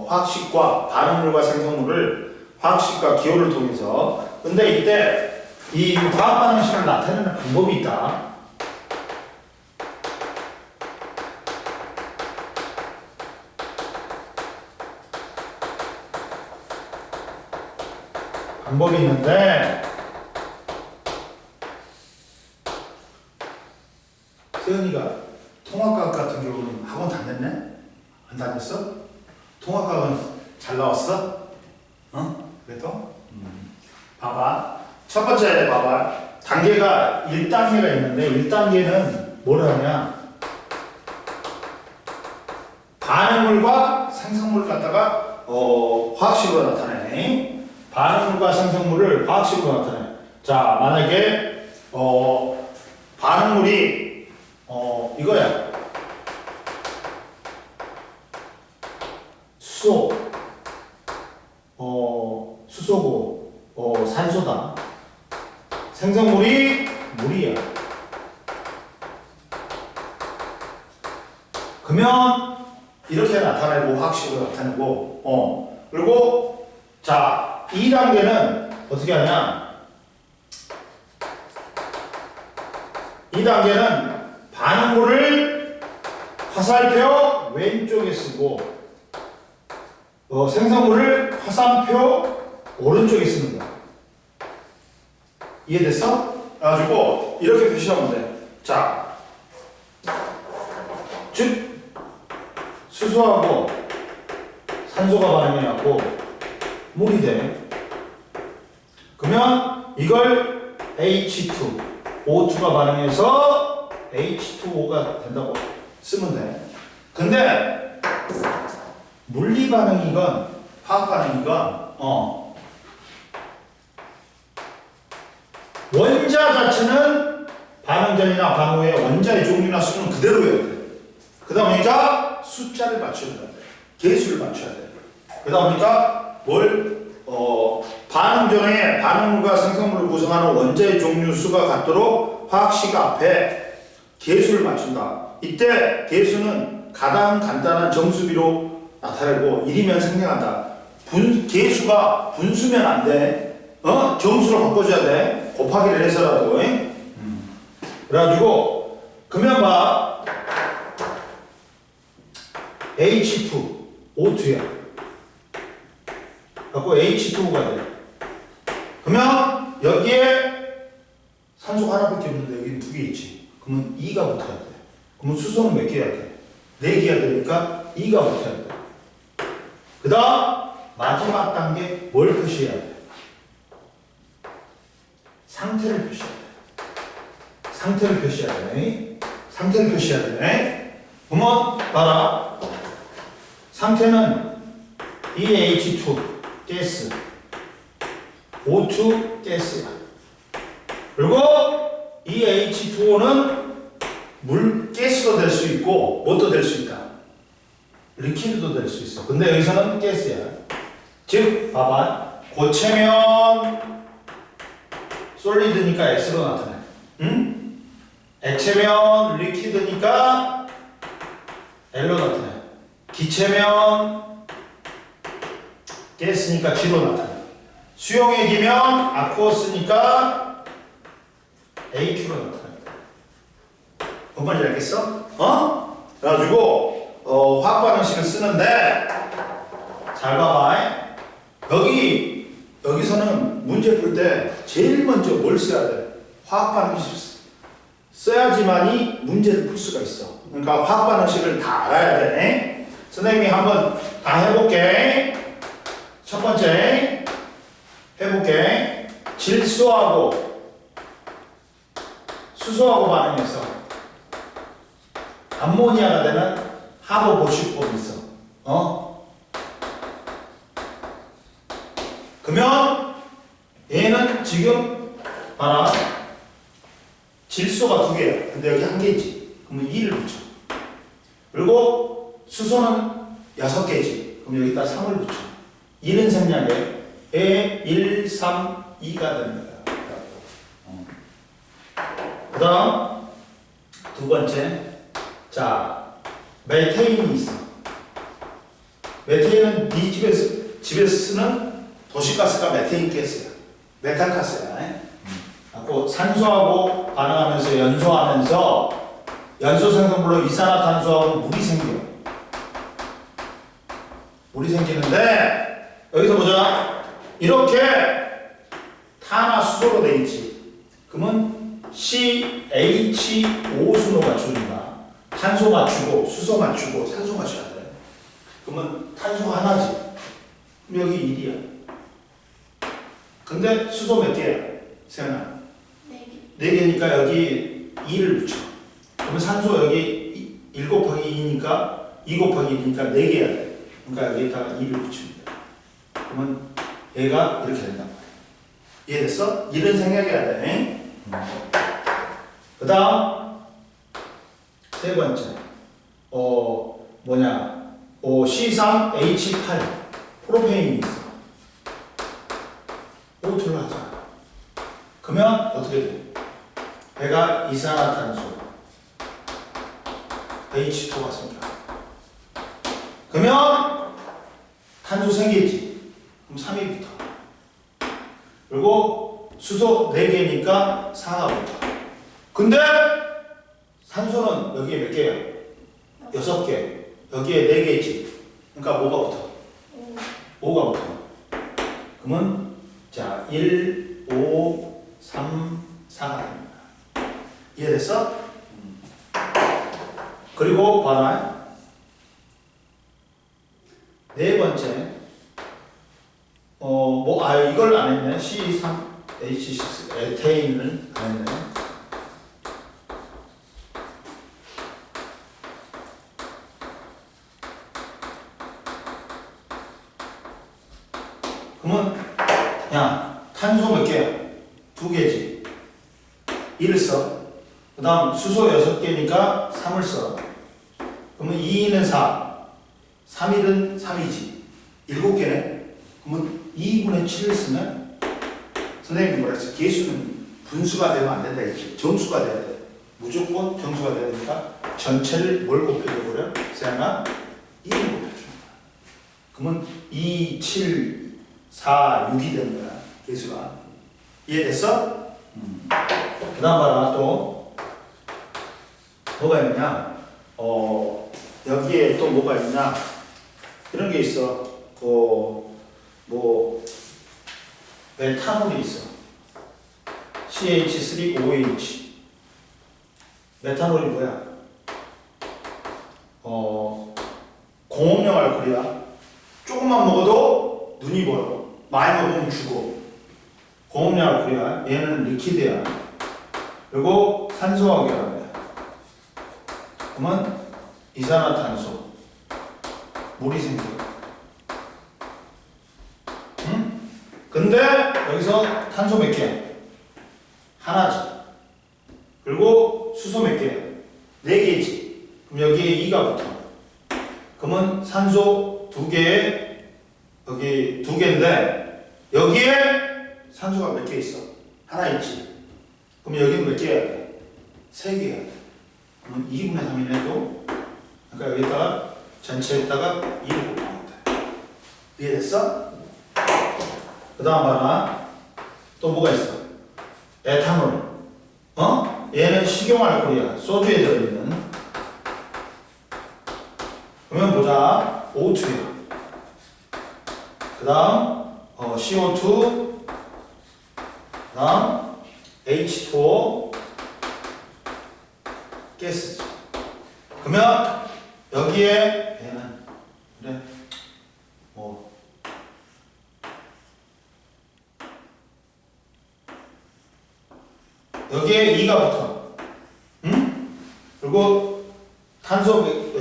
화학식과 반응물과 생성물을 화학식과 기호를 통해서. 근데 이때 이 화학 반응식을 나타내는 방법이 있다. 방법이 있는데 세연이가 통합과학 같은 경우는 학원 다녔네? 안 다녔어? 통합과학은 잘 나왔어? 그래도? 봐봐. 첫 번째 봐봐. 단계가 1단계가 있는데 1단계는 뭘 하냐? 반응물과 생성물을 갖다가 화학식으로 나타내. 반응물과 생성물을 화학식으로 나타내. 자, 만약에 반응물이 이거야. 수소, 수소고 산소다. 생성물이 물이야. 그러면 이렇게 나타내고 화학식으로 나타내고 그리고 자 2단계는 어떻게 하냐? 2단계는 반응물을 화살표 왼쪽에 쓰고 생성물을 화살표 오른쪽에 쓰는 거야. 이해됐어? 그래가지고 이렇게 표시하면 돼. 자, 즉 수소하고 산소가 반응해갖고 물이 돼. 그러면 이걸 H2, O2가 반응해서 H2O가 된다고 쓰면 돼. 근데 물리 반응이건 화학 반응이건 원자 자체는 반응 전이나 반응 후에 원자의 종류나 수는 그대로 해야 돼. 그러다 보니까 숫자를 맞춰야 돼. 개수를 맞춰야 돼. 그러다 보니까 반응 전에 반응물과 생성물을 구성하는 원자의 종류 수가 같도록 화학식 앞에 개수를 맞춘다. 이때 개수는 가장 간단한 정수비로 나타내고 1이면 생략한다. 개수가 분수면 안 돼. 정수로 바꿔줘야 돼. 곱하기를 해서라도. 그래가지고 그러면 봐. H2, O2야. 갖고 H2O가 돼. 그러면 여기에 산소가 하나밖에 없는데 여기 두 개 있지. 그러면 2가 붙어야 돼. 그러면 수소는 몇 개야 돼? 4개야 되니까 2가 붙어야 돼. 그 다음 마지막 단계 뭘 표시해야 돼? 상태를 표시해야 돼. 상태를 표시해야 돼. 상태를 표시해야 돼. 그러면 봐라. 상태는 EH2 가스, O2 가스야. 그리고 EH H2O는 물, 가스도 될 수 있고 뭐도 될 수 있다. 리퀴드도 될 수 있어. 근데 여기서는 가스야. 즉, 봐봐. 고체면 솔리드니까 S로 나타내. 응? 액체면 리퀴드니까 L로 나타내. 기체면 가스니까 G로 나타내. 수용액이면 아쿠어스니까 AQ로 나타내. 뭔 말인지 알겠어? 그래가지고 화학 반응식을 쓰는데 잘 봐봐. 여기서는 문제 풀 때 제일 먼저 뭘 써야 돼? 화학 반응식 써야지만이 문제를 풀 수가 있어. 그러니까 화학 반응식을 다 알아야 돼. 선생님이 한번 다 해볼게. 첫 번째 해볼게. 질소하고 수소하고 반응해서 암모니아가 되는 하버 보쉬법이 있어. 그러면 얘는 지금 봐라. 질소가 2개야. 근데 여기 1개지. 그러면 2를 붙여. 그리고 수소는 6개지. 그럼 여기다 3을 붙여. 1은 생략에 1, 3, 2가 되는 거야. 그 다음 두 번째. 자, 메테인이 있어. 메테인은 네 집에서 쓰는 도시가스가 메테인 가스야. 메탄가스야. 그리고 산소하고 반응하면서 연소하면서 연소 생성물로 이산화탄소하고 물이 생겨. 물이 생기는데 여기서 보자. 이렇게 탄화 수소로 돼 있지. 그러면 CH5 순으로 맞추니까 탄소 맞추고 수소 맞추고 산소 맞춰야 돼. 그러면 탄소가 하나지. 그럼 여기 1이야. 근데 수소 몇 개야? 세연아. 4개니까 여기 2를 붙여. 그러면 산소 여기 1 곱하기 2니까 2 곱하기 1이니까 4개야 돼. 그러니까 여기다가 2를 붙입니다. 그러면 얘가 이렇게 된단 말이야. 이해됐어? 1은 생략해야 돼. 그 다음 세 번째 C3H8 프로페인이 있어. O2를 하자. 그러면 어떻게 돼? 배가 이산화탄소 H2가 생겨. 그러면 탄소 생기지. 그럼 3이 붙어. 그리고 수소 4개니까 4가 붙어. 근데 산소는 여기에 몇 개야? 6개. 여기에 4개지. 그러니까 뭐가 붙어? 5가 붙어. 그러면 자 1, 5, 3, 4가 됩니다. 이해됐어? 그리고 봐라. 네 번째 이걸 안 했네. C3H6 에테인을 안 했네. 그러면 야 탄소 몇 개야? 2개지. 1을 써. 그 다음 수소 6개니까 3을 써. 그러면 2는 4, 3일은 3이지. 7개네. 그러면 2분의 7을 쓰면 선생님이 뭐라 했어? 개수는 분수가 되면 안 된다 이렇게. 정수가 돼야 돼. 무조건 정수가 돼야 되니까 전체를 뭘 곱해줘버려? 세양아 1을 곱해줍니다. 그러면 2, 7, 4, 6이 되는 거야. 개수가. 이해됐어? 그 다음 봐라. 또 뭐가 있냐? 여기에 또 뭐가 있냐? 이런 게 있어. 메탄올이 있어. CH3OH. 메탄올이 뭐야? 공업용 알코올이야. 조금만 먹어도 눈이 보여. 많이 먹으면 죽어. 공업용 알코올이야. 얘는 리퀴드야. 그리고 산소와 결합이야. 그러면 이산화탄소. 물이 생겨. 응? 근데 여기서 탄소 몇 개야? 하나지. 그리고 수소 몇 개야? 4개지. 그럼 여기에 2가 붙어. 그러면 산소 2개에 여기 2개인데 여기에 산소가 몇 개 있어? 하나 있지. 그럼 여기는 몇 개 해야 돼? 3개 해야 돼. 그러면 2분의 3이네 또. 그러니까 여기다가 전체에다가 2를 곱하면 돼. 이해됐어? 그 다음 봐라. 또 뭐가 있어? 에탄올. 얘는 식용알코올이야. 소주에 들어있는. 그러면 보자. O2야. 그 다음 CO2. 그 다음 H2O. 가스지. 그러면 여기에 얘는 그래 뭐 여기에 2가 붙어. 응? 그리고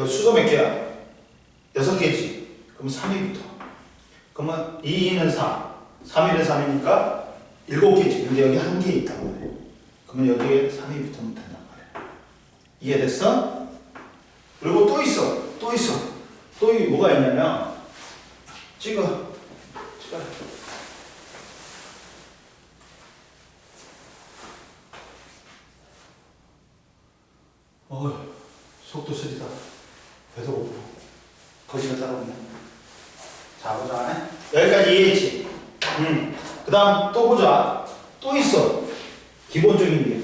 수소 몇 개야? 6개지. 그럼 3이 붙어. 그러면 2는 4, 3는 3이니까 7개지. 근데 여기 1개 있단 말이야. 그러면 여기에 3이 붙으면 된단 말이야. 이해됐어? 그리고 또 있어. 또 이게 뭐가 있냐면 찍어. 속도 쓰리다. 배도 고프고 거지가 따라오네. 자 보자. 여기까지 이해했지? 그 다음 또 보자. 또 있어. 기본적인 게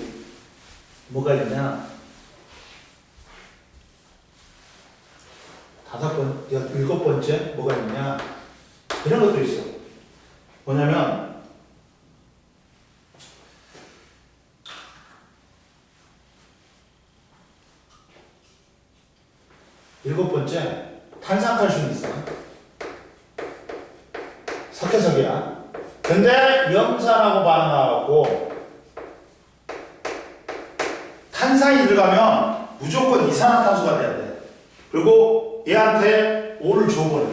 뭐가 있냐? 7번째 뭐가 있냐? 이런 것도 있어. 뭐냐면 일곱 번째 탄산칼슘이 있어. 석회석이야. 근데 염산하고 반응하고 탄산이 들어가면 무조건 이산화탄소가 돼야 돼. 그리고 얘한테 O를 줘버려.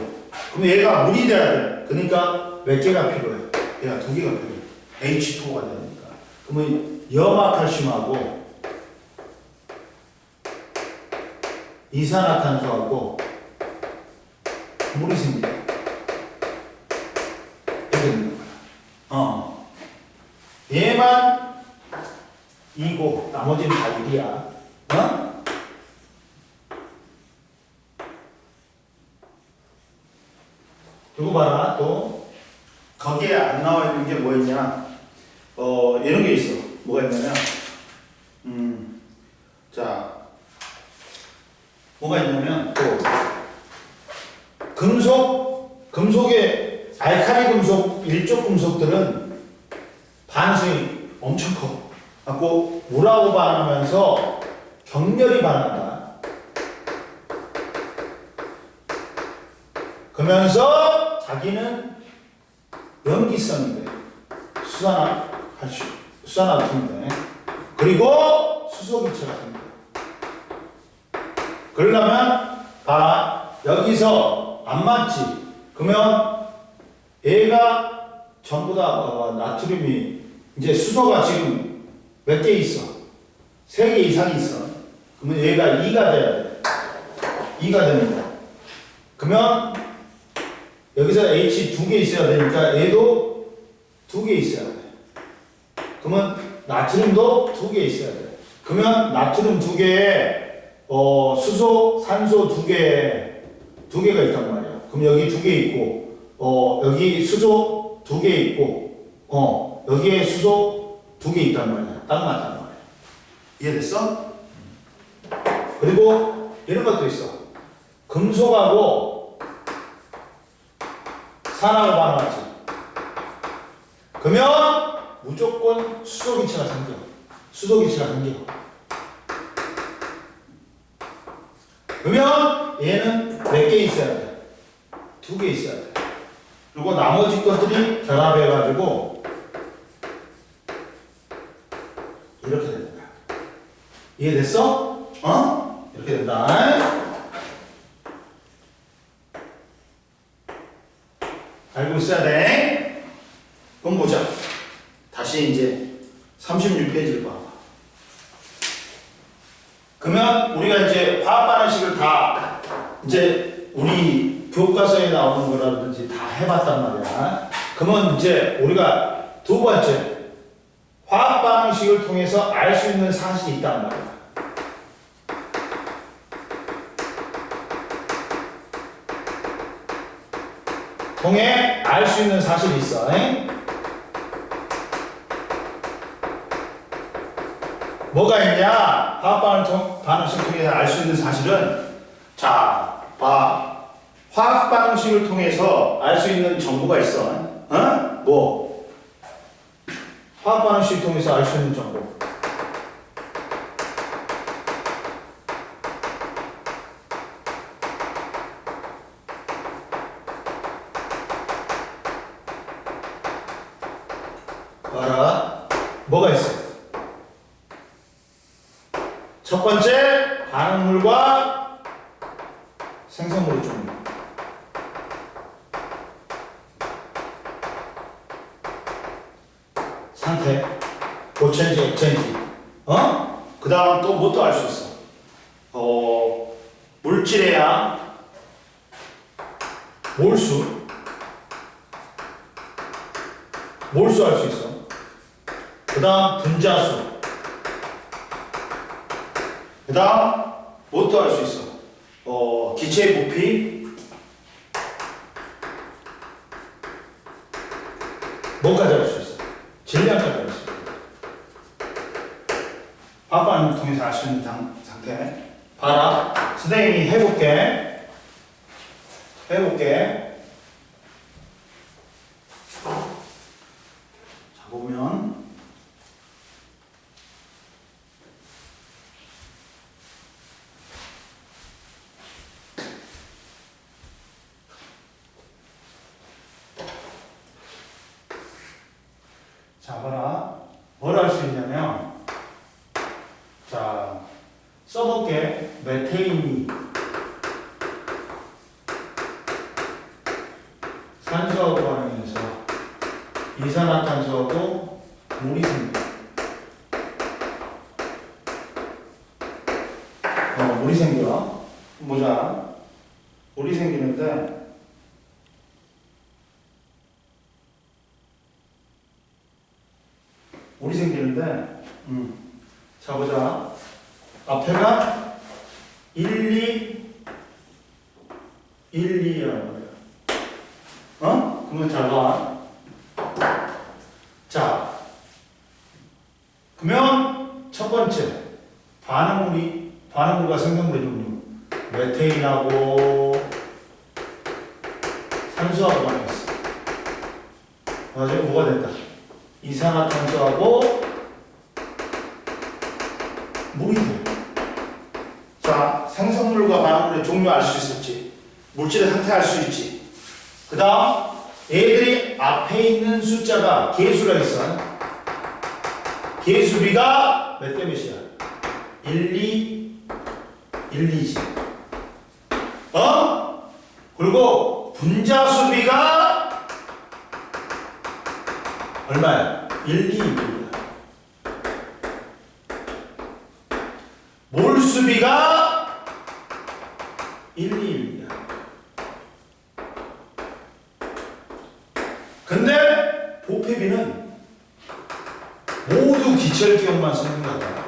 그럼 얘가 물이 돼야 돼. 그러니까 몇 개가 필요해? 얘가 2개가 필요해. H2O가 되니까. 그러면 염화칼슘하고 이산화탄소하고 물이 생겨. 이렇게 되는 거야. 얘만 2고 나머지는 다 1이야. 그리고 봐라. 또 거기에 안 나와 있는 게 뭐 있냐? 이런 게 있어. 뭐가 있냐면 자 뭐가 있냐면 또 금속의 알칼리 금속, 일족 금속들은 반응성이 엄청 커. 갖고 물하고 반응하면서 격렬히 반응한다. 그러면서 자기는 염기성인데 수산화탄소인데 그리고 수소기체가 생겨. 그러려면 봐. 여기서 안 맞지? 그러면 얘가 전부 다 나트륨이 이제 수소가 지금 몇 개 있어? 3개 이상이 있어. 그러면 얘가 2가 돼야 돼. 2가 되는 거야. 그러면 여기서 H 2개 있어야 되니까 얘도 2개 있어야 돼. 그러면 나트륨도 2개 있어야 돼. 그러면 나트륨 2개에 수소, 산소 2개가 있단 말이야. 그럼 여기 2개 있고, 여기 수소 2개 있고, 여기에 수소 2개 있단 말이야. 딱 맞단 말이야. 이해됐어? 그리고 이런 것도 있어. 금속하고 산화로 반응하지. 그러면 무조건 수소기체가 생겨. 그러면 얘는 몇 개 있어야 돼? 2개 있어야 돼. 그리고 나머지 것들이 결합해가지고 이렇게 되는 거야. 이해됐어? 이렇게 된다. 알고 있어야 돼. 그럼 보자. 다시 이제 36페이지를 봐. 그러면 우리가 이제 화학 반응식을 다 이제 우리 교과서에 나오는 거라든지 다 해봤단 말이야. 그러면 이제 우리가 두 번째 화학 반응식을 통해서 알 수 있는 사실이 있단 말이야. 통해 알 수 있는 사실이 있어. 뭐가 있냐? 화학 반응식을 통해서 알 수 있는 사실은 자, 봐. 화학 반응식을 통해서 알 수 있는 정보가 있어. 뭐? 화학 반응식을 통해서 알 수 있는 정보. 봐라. 뭐가 있어? 첫 번째, 반응물과 생성물의 종류. 상태, 고체인지 액체인지. 그 다음 또 뭐 또 알 수 있어? 물질의 양, 몰수. 몰수 알 수 있어. 그 다음 분자수. 그 다음 뭐 또 알 수 있어? 기체의 부피. 뭐까지 알 수 있어? 질량까지 알 수 있어. 화학 반응을 통해서 알 수 있는 상태. 봐라. 선생님이 해볼게. 자, 보면 자, 봐라. 뭘 할 수 있냐면, 자, 써볼게. 메테인이 산소하고 반응해서 이산화탄소하고 물이 생겨. 물이 생겨. 보자. 물이 생기는데, 자, 보자. 앞에가 1, 2라는 거야. 그러면 잘 봐. 자, 그러면 첫 번째, 반응물과 생성물의 종류. 메테인하고 산소하고 반응했어. 맞아, 뭐가 됐다? 이산화탄소하고 물이 돼. 자, 생성물과 반응물의 종류 알 수 있었지. 물질의 상태 알 수 있지. 그 다음, 얘들이 앞에 있는 숫자가 개수가 있어. 개수비가 몇 대 몇이야? 1, 2지. 그리고 분자수비가 얼마야? 1, 2, 1이야. 몰수비가 1, 2, 1이야. 근데 부피비는 모두 기체기억만 쓰는 거야.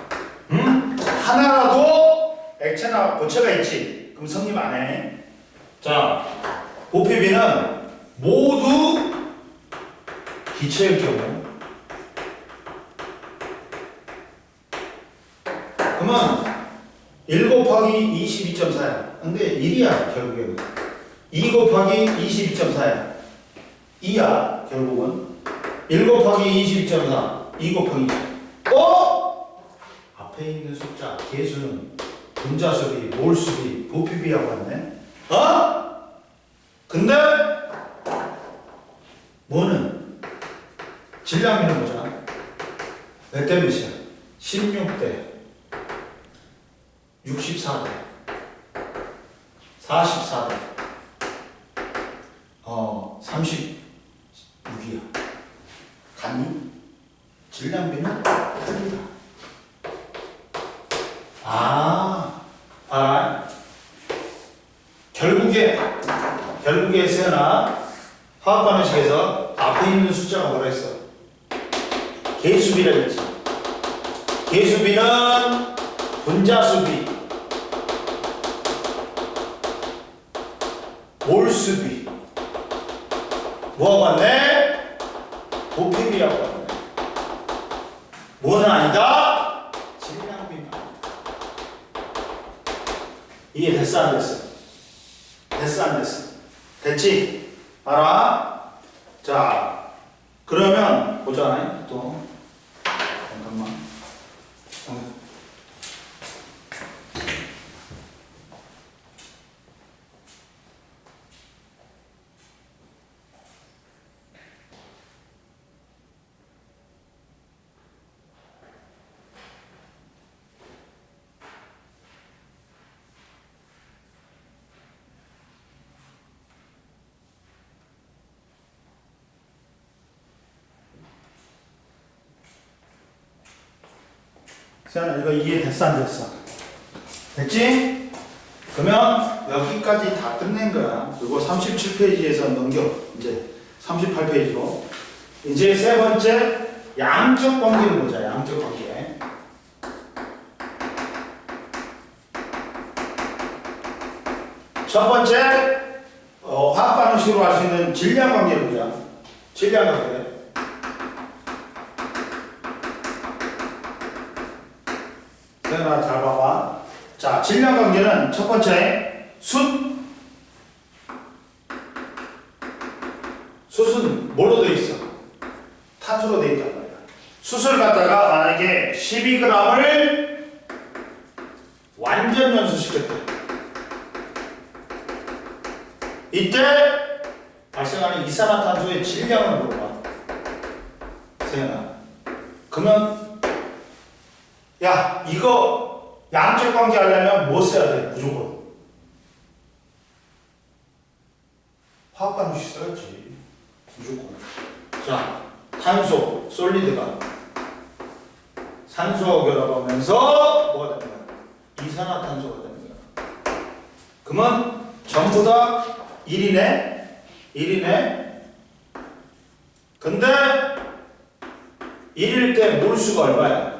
하나라도 액체나 고체가 있지. 그럼 성립 안 해. 자, 부피비는 모두 기체일 경우. 그러면 1 곱하기 22.4야. 근데 1이야, 결국에는. 2 곱하기 22.4야. 2야, 결국은. 1 곱하기 22.4. 2 곱하기 2. 앞에 있는 숫자, 개수는 분자수비, 몰수비, 부피비하고 같네. 근데 뭐는? 질량비는 보자. 몇 대 몇이야? 16대 64대 44대 36이야. 같니? 질량비는 틀리다. 아, 결국에 세연아 화학 반응식에서 앞에 있는 숫자가 뭐라 했어? 개수비라고 했지. 개수비는 분자수비, 몰수비, 뭐가 맞네? 부피비라고 맞네. 뭐는 아니다? 질량비만. 이해됐어 안 됐어? 됐어 안 됐어? 됐지? 알아? 자, 그러면 보자. 또 잠깐만. 세연아 이거 이해됐어 안 됐어? 됐지? 그러면 여기까지 다 끝낸 거야. 그리고 37페이지에서 넘겨. 이제 38페이지로. 이제 세 번째 양적 관계를 보자. 양적 관계. 첫 번째 화학 반응식으로 할 수 있는 질량 관계를 보자. 질량 관계. 세연아 잘 봐봐. 자, 질량 관계는 첫 번째 숯은 뭐로 되어 있어? 탄소로 되어 있단 말이야. 숯을 갖다가 만약에 12g을 완전 연소시켰대. 이때 발생하는 이산화탄소의 질량을 물어봐. 세연아. 그러면 야, 이거 양적 관계 하려면 뭐 써야 돼? 무조건 화학 반응식 써야지. 무조건. 자, 탄소, 솔리드가 산소와 결합하면서 뭐가 되는 거야? 이산화탄소가 되는 거야. 그러면 전부 다 1이네? 1이네? 근데 1일 때 몰수가 얼마야?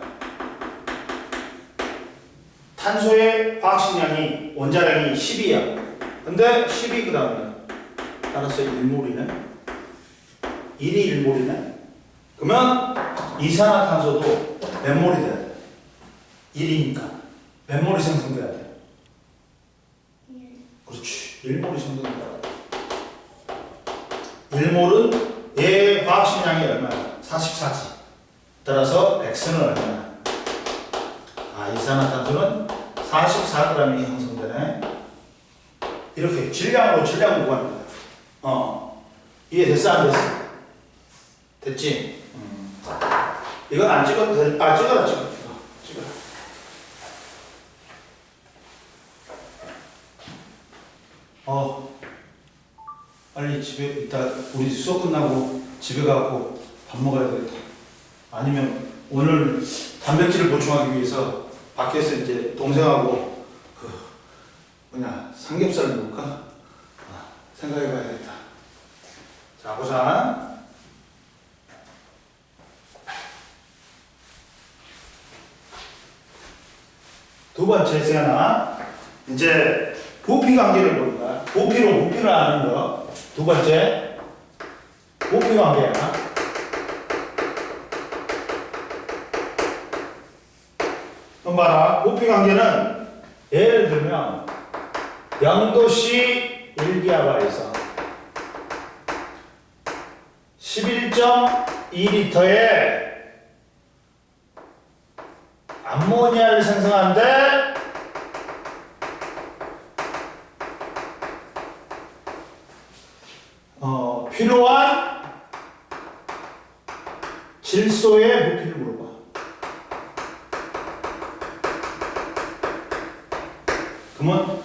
탄소의 화학식량이 원자량이 10이야. 근데 12g이야. 따라서 1몰이네. 1이 1몰이네. 그러면 이산화탄소도 몇 몰이 돼야 돼? 1이니까 몇 몰이 생성돼야 돼? 1. 그렇지. 1몰이 생성된다. 1몰은 얘 화학식량이 얼마야? 44지. 따라서 X는 얼마야? 이산화탄소는 44g이 형성되네. 이렇게 질량으로 구하는 거야. 이해됐어 안 됐어? 됐지? 이건 안 찍어도 돼. 찍어라. 빨리 집에 이따 우리 수업 끝나고 집에 가고 밥 먹어야 되겠다. 아니면 오늘 단백질을 보충하기 위해서 밖에서 이제 동생하고 삼겹살 먹을까? 생각해봐야겠다. 자, 보자. 두 번째 세연아, 이제 부피 관계를 볼 거야. 부피를 아는 거. 두 번째 부피 관계야. 그럼 봐라. 부피 관계는 예를 들면 0도씨 1기아바에서 11.2리터의 암모니아를 생성하는데 필요한 질소의 부피를 물어봐. 그러면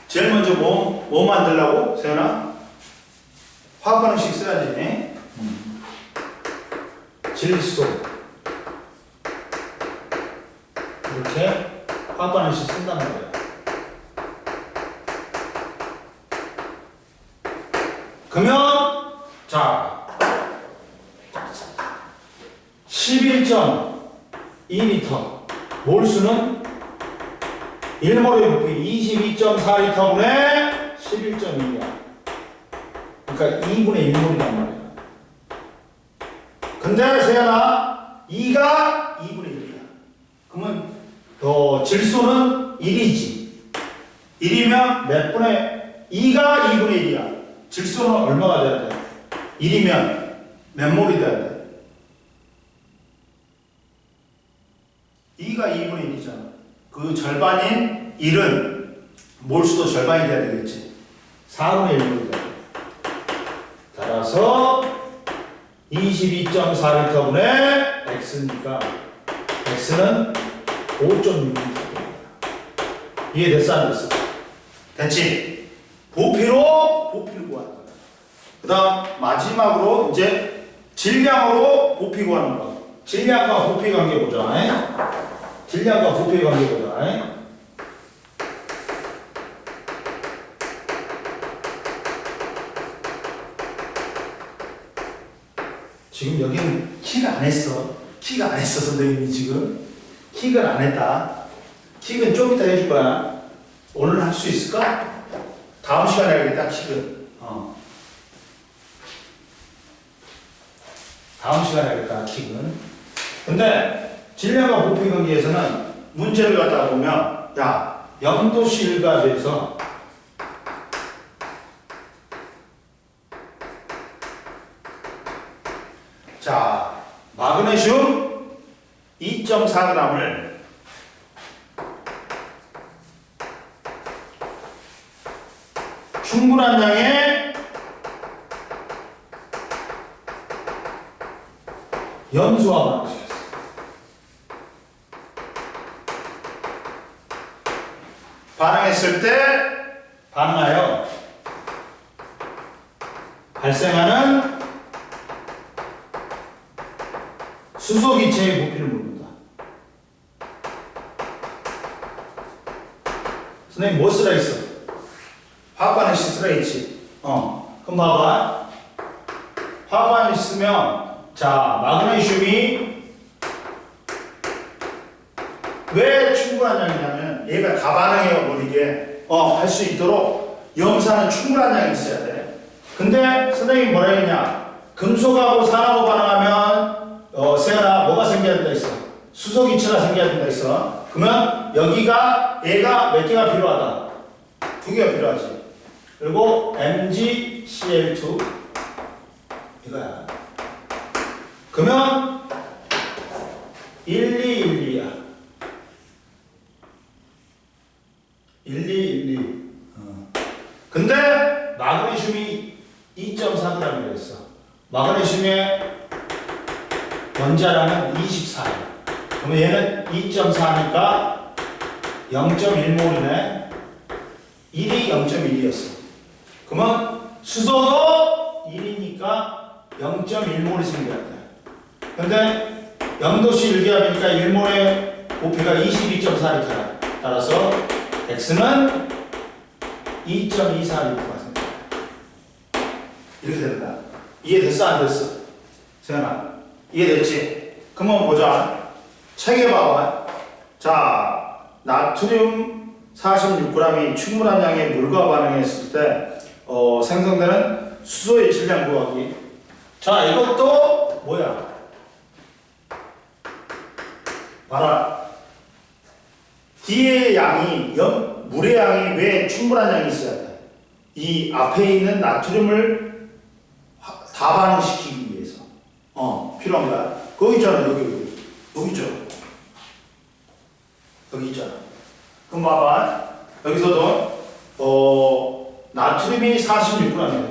제일 먼저 뭐 만들라고? 세연아? 화학 반응식 써야지. 질소. 이렇게 화학 반응식 쓴단 말이야. 그러면 자 11.2리터 몰수는 1몰의 부피 22.4리터분의 11.2야. 그러니까 2분의 1몰이란 말이야. 근데 세연아 2가 2분의 1이야. 그러면 질소는 1이지. 1이면 몇 분의 2가 2분의 1이야. 질소는 얼마가 돼야 돼? 1이면 몇 몰이 돼야 돼? 2가 2분의 1이잖아. 그 절반인 1은 몰수도 절반이 돼야 되겠지. 4분의 1몰이 돼야 돼. 따라서 22.4리터분의 x니까 x는 5.6리터. 이해됐어 안 됐어? 됐지? 부피로 부피를 구하는 거야. 그 다음 마지막으로 이제 질량으로 부피 구하는 거야. 질량과 부피 관계 보자. 질량과 부피 관계 보자. 지금 여기는 킥 안 했어. 킥 안 했어, 선생님이 지금. 킥을 안 했다. 킥은 좀 이따 해줄 거야. 오늘 할 수 있을까? 다음 시간에 해야겠다, 킥은. 다음 시간에 해야겠다, 킥은. 근데 질량과 부피 관계에서는 문제를 갖다가 보면, 야, 염도시 일갑에서 자, 마그네슘 2.4g을 충분한 양의 염소와 반응시켰어. 반응했을 때 반응하여 발생하는 수소기체의 부피를 묻는다. 선생님 뭐 쓰라 했어? 화학반응식 쓰라 했지? 그럼 봐봐. 화학반응식 쓰면 자 마그네슘이 왜 충분한 양이냐면 얘가 다 반응해요 버리게 할 수 있도록 염산은 충분한 양이 있어야 돼. 근데 선생님이 뭐라 했냐? 금속하고 산하고 반응하면 세연아 뭐가 생겨야 된다 했어? 수소기체가 생겨야 된다 했어. 그러면 여기가 얘가 몇 개가 필요하다? 2개가 필요하지. 그리고 MgCl2 이거야. 그러면 1212야. 1212. 근데 마그네슘이 2.4g이라 했어. 마그네슘의 원자량은 24야. 그러면 얘는 2.4니까 0.1몰이네. 1이 0.1이었어. 그러면 수소도 1이니까 0.1몰이 생겨야 돼. 근데 0도씨 1기압이니까 1몰의 부피가 22.4리터야. 따라서 X는 2.24리터가 생겨. 이렇게 된다. 이해됐어 안 됐어? 세연아 이해됐지? 그러면 보자. 책에 봐봐. 자, 나트륨 46g이 충분한 양의 물과 반응했을 때 생성되는 수소의 질량 구하기. 자, 이것도 뭐야? 봐라. D의 양이 물의 양이 왜 충분한 양이 있어야 돼? 이 앞에 있는 나트륨을 다 반응시키기 위해서 필요한 거야. 거기 있잖아. 여기 있잖아. 여기 있잖아. 그럼 봐봐. 여기서도 나트륨이 46g이에요.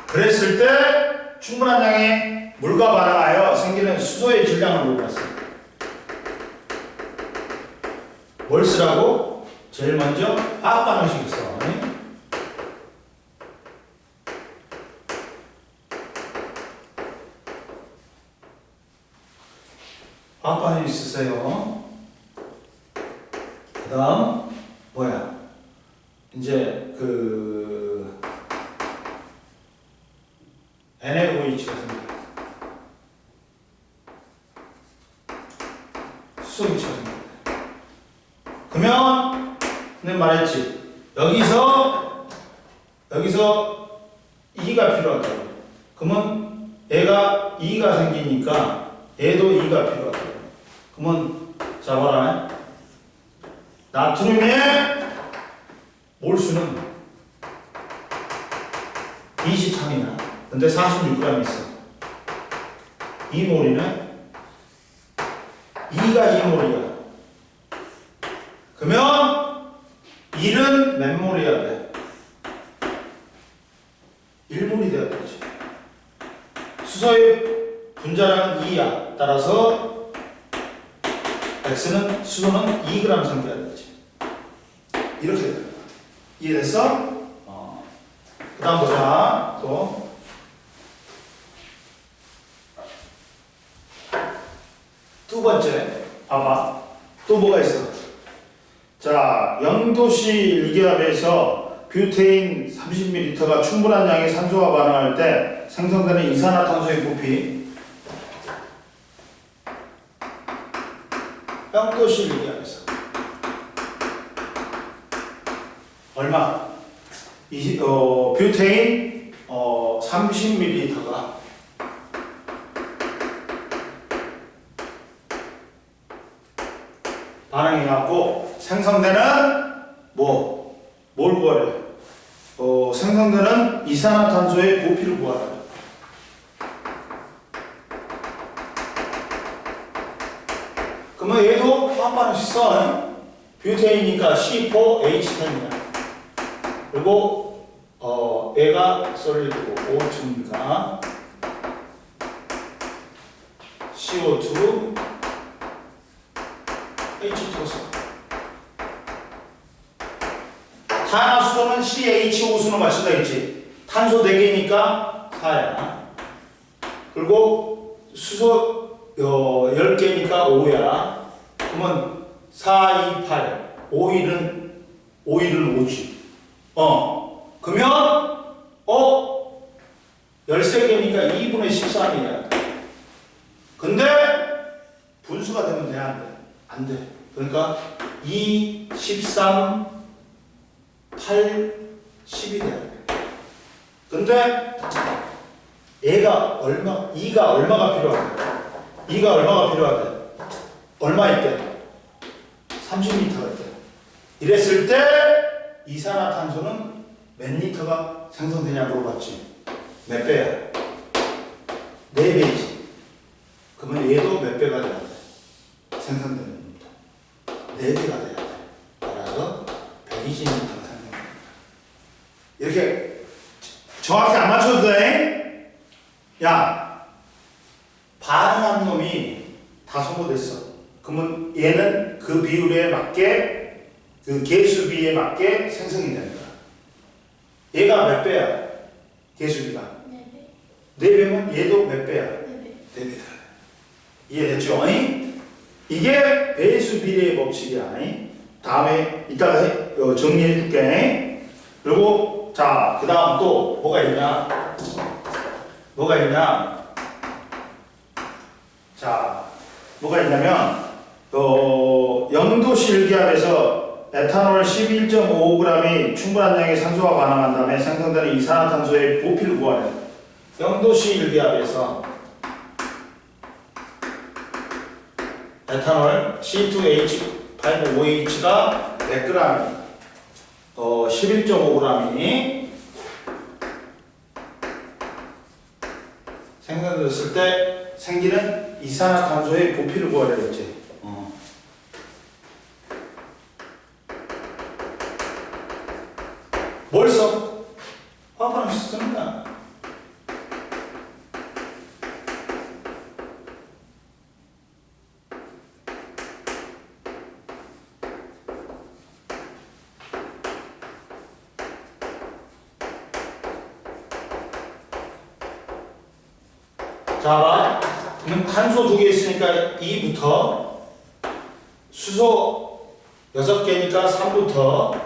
그랬을 때 충분한 양의 물과 반응하여 생기는 수소의 질량을 물어봤어. 뭘 쓰라고? 제일 먼저 화학 반응식을 써. 화학 반응식 쓰세요. 그 다음 뭐야? 이제 그 NaOH가 생겨요. 수소기체가 생겨요. 그러면 내가 말했지. 여기서 2가 필요하다고. 그러면 얘가 2가 생기니까 얘도 2가 필요하다고. 그러면 자 봐라. 나트륨의 몰수는 23이야. 근데 46g 있어. 2몰이네. 2가 2몰이야. 그러면 1은 몇 몰이어야 돼? 1몰이 돼야 되지. 수소의 분자량은 2야. 따라서 X는 수소는 2g 생겨야 되지. 이렇게 돼요. 이해됐어? 그 다음 보자. 또. 두 번째. 봐봐. 또 뭐가 있어? 자, 0도씨 일기압에서 뷰테인 30ml가 충분한 양의 산소와 반응할 때 생성되는 이산화탄소의 부피. 0도씨 일기압에서 얼마? 뷰테인 30ml가 반응해갖고 생성되는 뭘 구하래? 생성되는 이산화탄소의 부피를 구하래. 그러면 얘도 화학 반응식 써. 뷰테인이니까 C4H10이야. 그리고 얘가 솔리드고 O2니까 CO2 H2O. 탄화수소는 CHO수는 마시다 있지. 탄소 4개니까 4야. 그리고 수소 10개니까 5야. 그러면 4, 2, 8. 5일은 5지. 그러면 13개니까 2분의 13이야. 근데 분수가 되면 돼, 안 돼? 안 돼. 그러니까 2, 13, 8, 10이 돼야 돼. 근데 얘가 2가 얼마가 필요하대? 2가 얼마가 필요하대? 얼마일 때? 30리터일 때. 이랬을 때 이산화탄소는 몇 리터가 생성되냐 물어봤지. 몇 배야? 4배지. 그러면 얘도 몇 배가 돼야 돼? 생성되는 겁니다. 4배가 돼야 돼. 따라서 120리터가 생성됩니다. 이렇게 정확히 안 맞춰도 돼? 야, 반응한 놈이 다 소모됐어. 그러면 얘는 그 비율에 맞게, 그 개수비에 맞게 생성이 되는 거야. 얘가 몇 배야? 개수비가? 4배면 얘도 몇 배야? 4배다. 이해됐죠? 이게 배수 비례의 법칙이야. 다음에 이따가 정리해 줄게. 그리고 자, 그 다음 또 뭐가 있냐? 자, 뭐가 있냐면 0도씨 일기압에서 에탄올 11.55g이 충분한 양의 산소와 반응한 다음에 생성되는 이산화탄소의 부피를 구하래. 0도씨 일기압에서 에탄올 C2H8OH가 몇 g이? 11.5g이 생성됐을 때 생기는 이산화탄소의 부피를 구하려 했지. 뭘 써? 화학반응식 쓰는 거야. 자, 봐. 그럼 탄소 2개 있으니까 2부터 수소 6개니까 3부터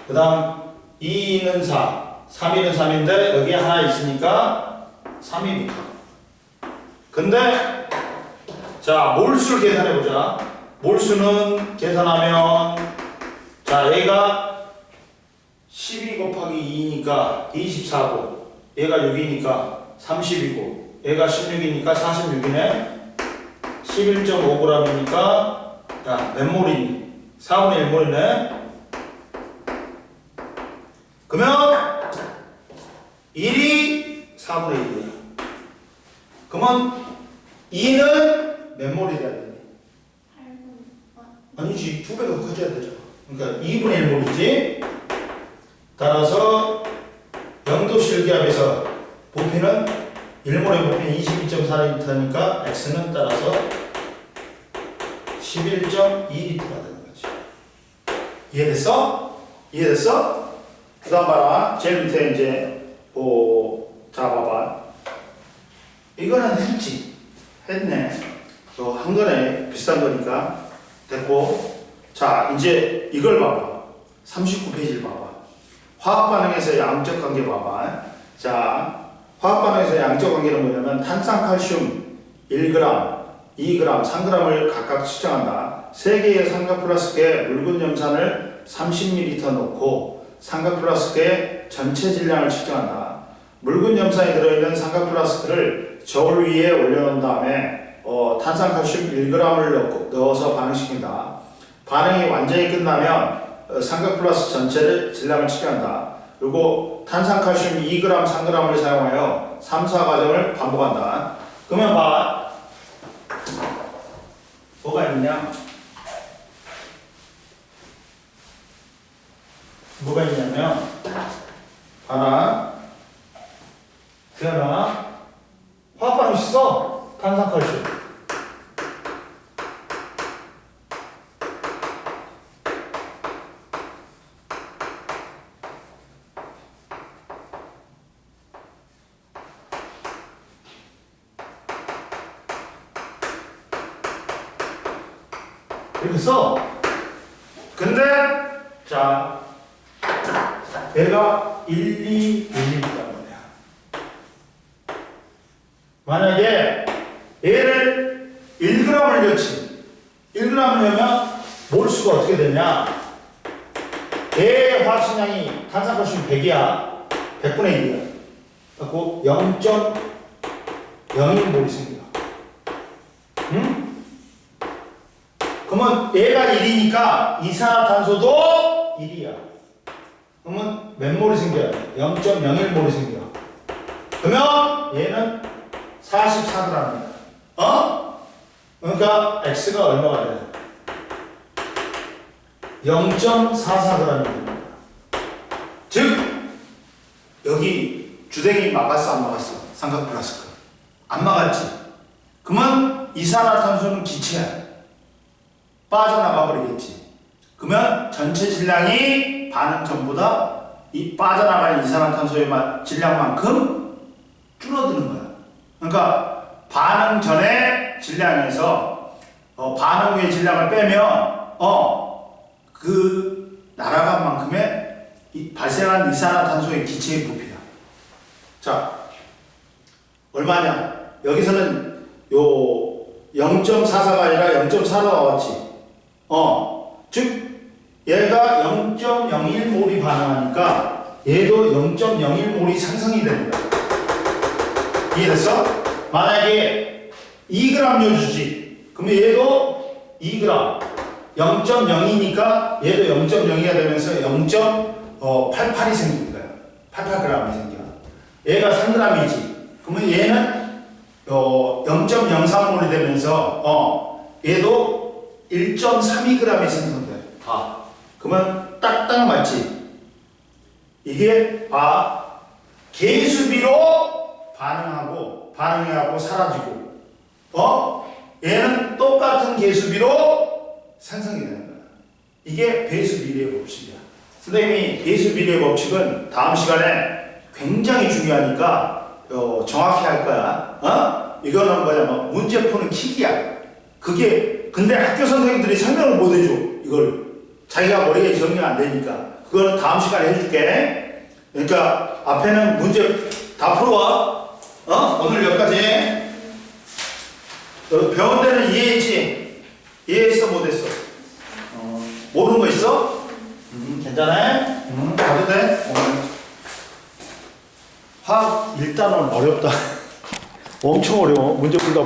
그 다음 2는 4, 3, 1은 3인데 여기 하나 있으니까 3이 붙어. 근데 자 몰수를 계산해보자. 몰수는 계산하면 자 얘가 12 곱하기 2니까 24고 얘가 6이니까 30이고 얘가 16이니까 46이네. 11.5g이니까 야, 몇 몰이니? 4분의 1몰이네. 그러면 1이 4분의 1이야. 그러면 2는 몇 몰이 돼야 되니? 8분. 아니지, 2배가 더 커져야 되잖아. 그러니까 2분의 1몰이지. 따라서 영도 실기압에서 부피는 1몰의 부피는 22.4리터니까 X는 따라서 11.2리터가 되는 거지. 이해됐어? 이해됐어? 그 다음 봐라. 제일 밑에 이제 자 봐봐. 이거는 했지. 했네. 한 거네. 비싼 거니까 됐고. 자 이제 이걸 봐봐. 39페이지를 봐봐. 화학 반응에서 양적 관계 봐봐. 자 화학 반응에서 양적 관계는 뭐냐면 탄산칼슘 1g, 2g, 3g을 각각 측정한다. 3개의 삼각 플라스크에 묽은 염산을 30ml 넣고 삼각 플라스크의 전체 질량을 측정한다. 묽은 염산이 들어있는 삼각 플라스크를 저울 위에 올려놓은 다음에 탄산칼슘 1g을 넣어서 반응시킨다. 반응이 완전히 끝나면 삼각 플라스크 전체를 질량을 측정한다. 그리고 탄산칼슘 2g, 3g을 사용하여 3, 4과정을 반복한다. 그러면 봐. 뭐가 있냐? 뭐가 있냐면 봐라. 태연아 화학 반응 있어. 탄산칼슘 이렇게 써. 근데 자 얘가 1, 2, 1이란 말이야. 만약에 얘를 1g을 넣지. 1g을 넣으면 몰수가 어떻게 되냐? 얘의 화학식량이 탄산칼슘 100이야. 100분의 1이야. 그래서 0.01몰이 생겨. 응? 그러면 얘가 1이니까 이산화탄소도 1이야. 그러면 몇 몰이 생겨야 돼? 0.01몰이 생겨. 그러면 얘는 44g이야. 그러니까 X가 얼마가 돼? 0.44g이 됩니다. 즉 여기 주댕이 막았어 안 막았어? 삼각 플라스크 안 막았지? 그러면 이산화탄소는 기체야. 빠져나가 버리겠지. 그러면 전체 질량이 반응 전보다 이 빠져나가는 이산화탄소의 질량만큼 줄어드는 거야. 그러니까 반응 전에 질량에서 반응 후의 질량을 빼면 그 날아간 만큼의 발생한 이산화탄소의 기체의 부피야. 자, 얼마냐? 여기서는 요 0.44가 아니라 0.4로 나왔지. 즉 얘가 0.01몰이 반응하니까 얘도 0.01몰이 상승이 됩니다. 이해됐어? 만약에 2g 넣어주지. 그러면 얘도 2g 0.02니까 얘도 0.02가 되면서 0.88이 생긴 거야. 88g이 생겨. 얘가 3g이지. 그러면 얘는 0.03몰이 되면서 얘도 1.32g이 생성돼. 그러면 딱딱 맞지? 이게 계수비로 반응해갖고 사라지고 얘는 똑같은 계수비로 생성이 되는 거야. 이게 배수비례의 법칙이야. 선생님이 배수비례의 법칙은 다음 시간에 굉장히 중요하니까 정확히 할 거야. 이거는 뭐냐면 문제 푸는 킥이야. 그게 근데 학교 선생님들이 설명을 못 해줘. 이걸 자기가 머리에 정리가 안 되니까. 그거는 다음 시간에 해줄게. 그러니까 앞에는 문제 다 풀어와. 오늘 여기까지. 너 배운 데는 이해했지? 이해했어 못했어? 모르는 거 있어? 괜찮아? 가도 돼? 화학 일단은 어렵다. 엄청 어려워. 문제 풀다 보면.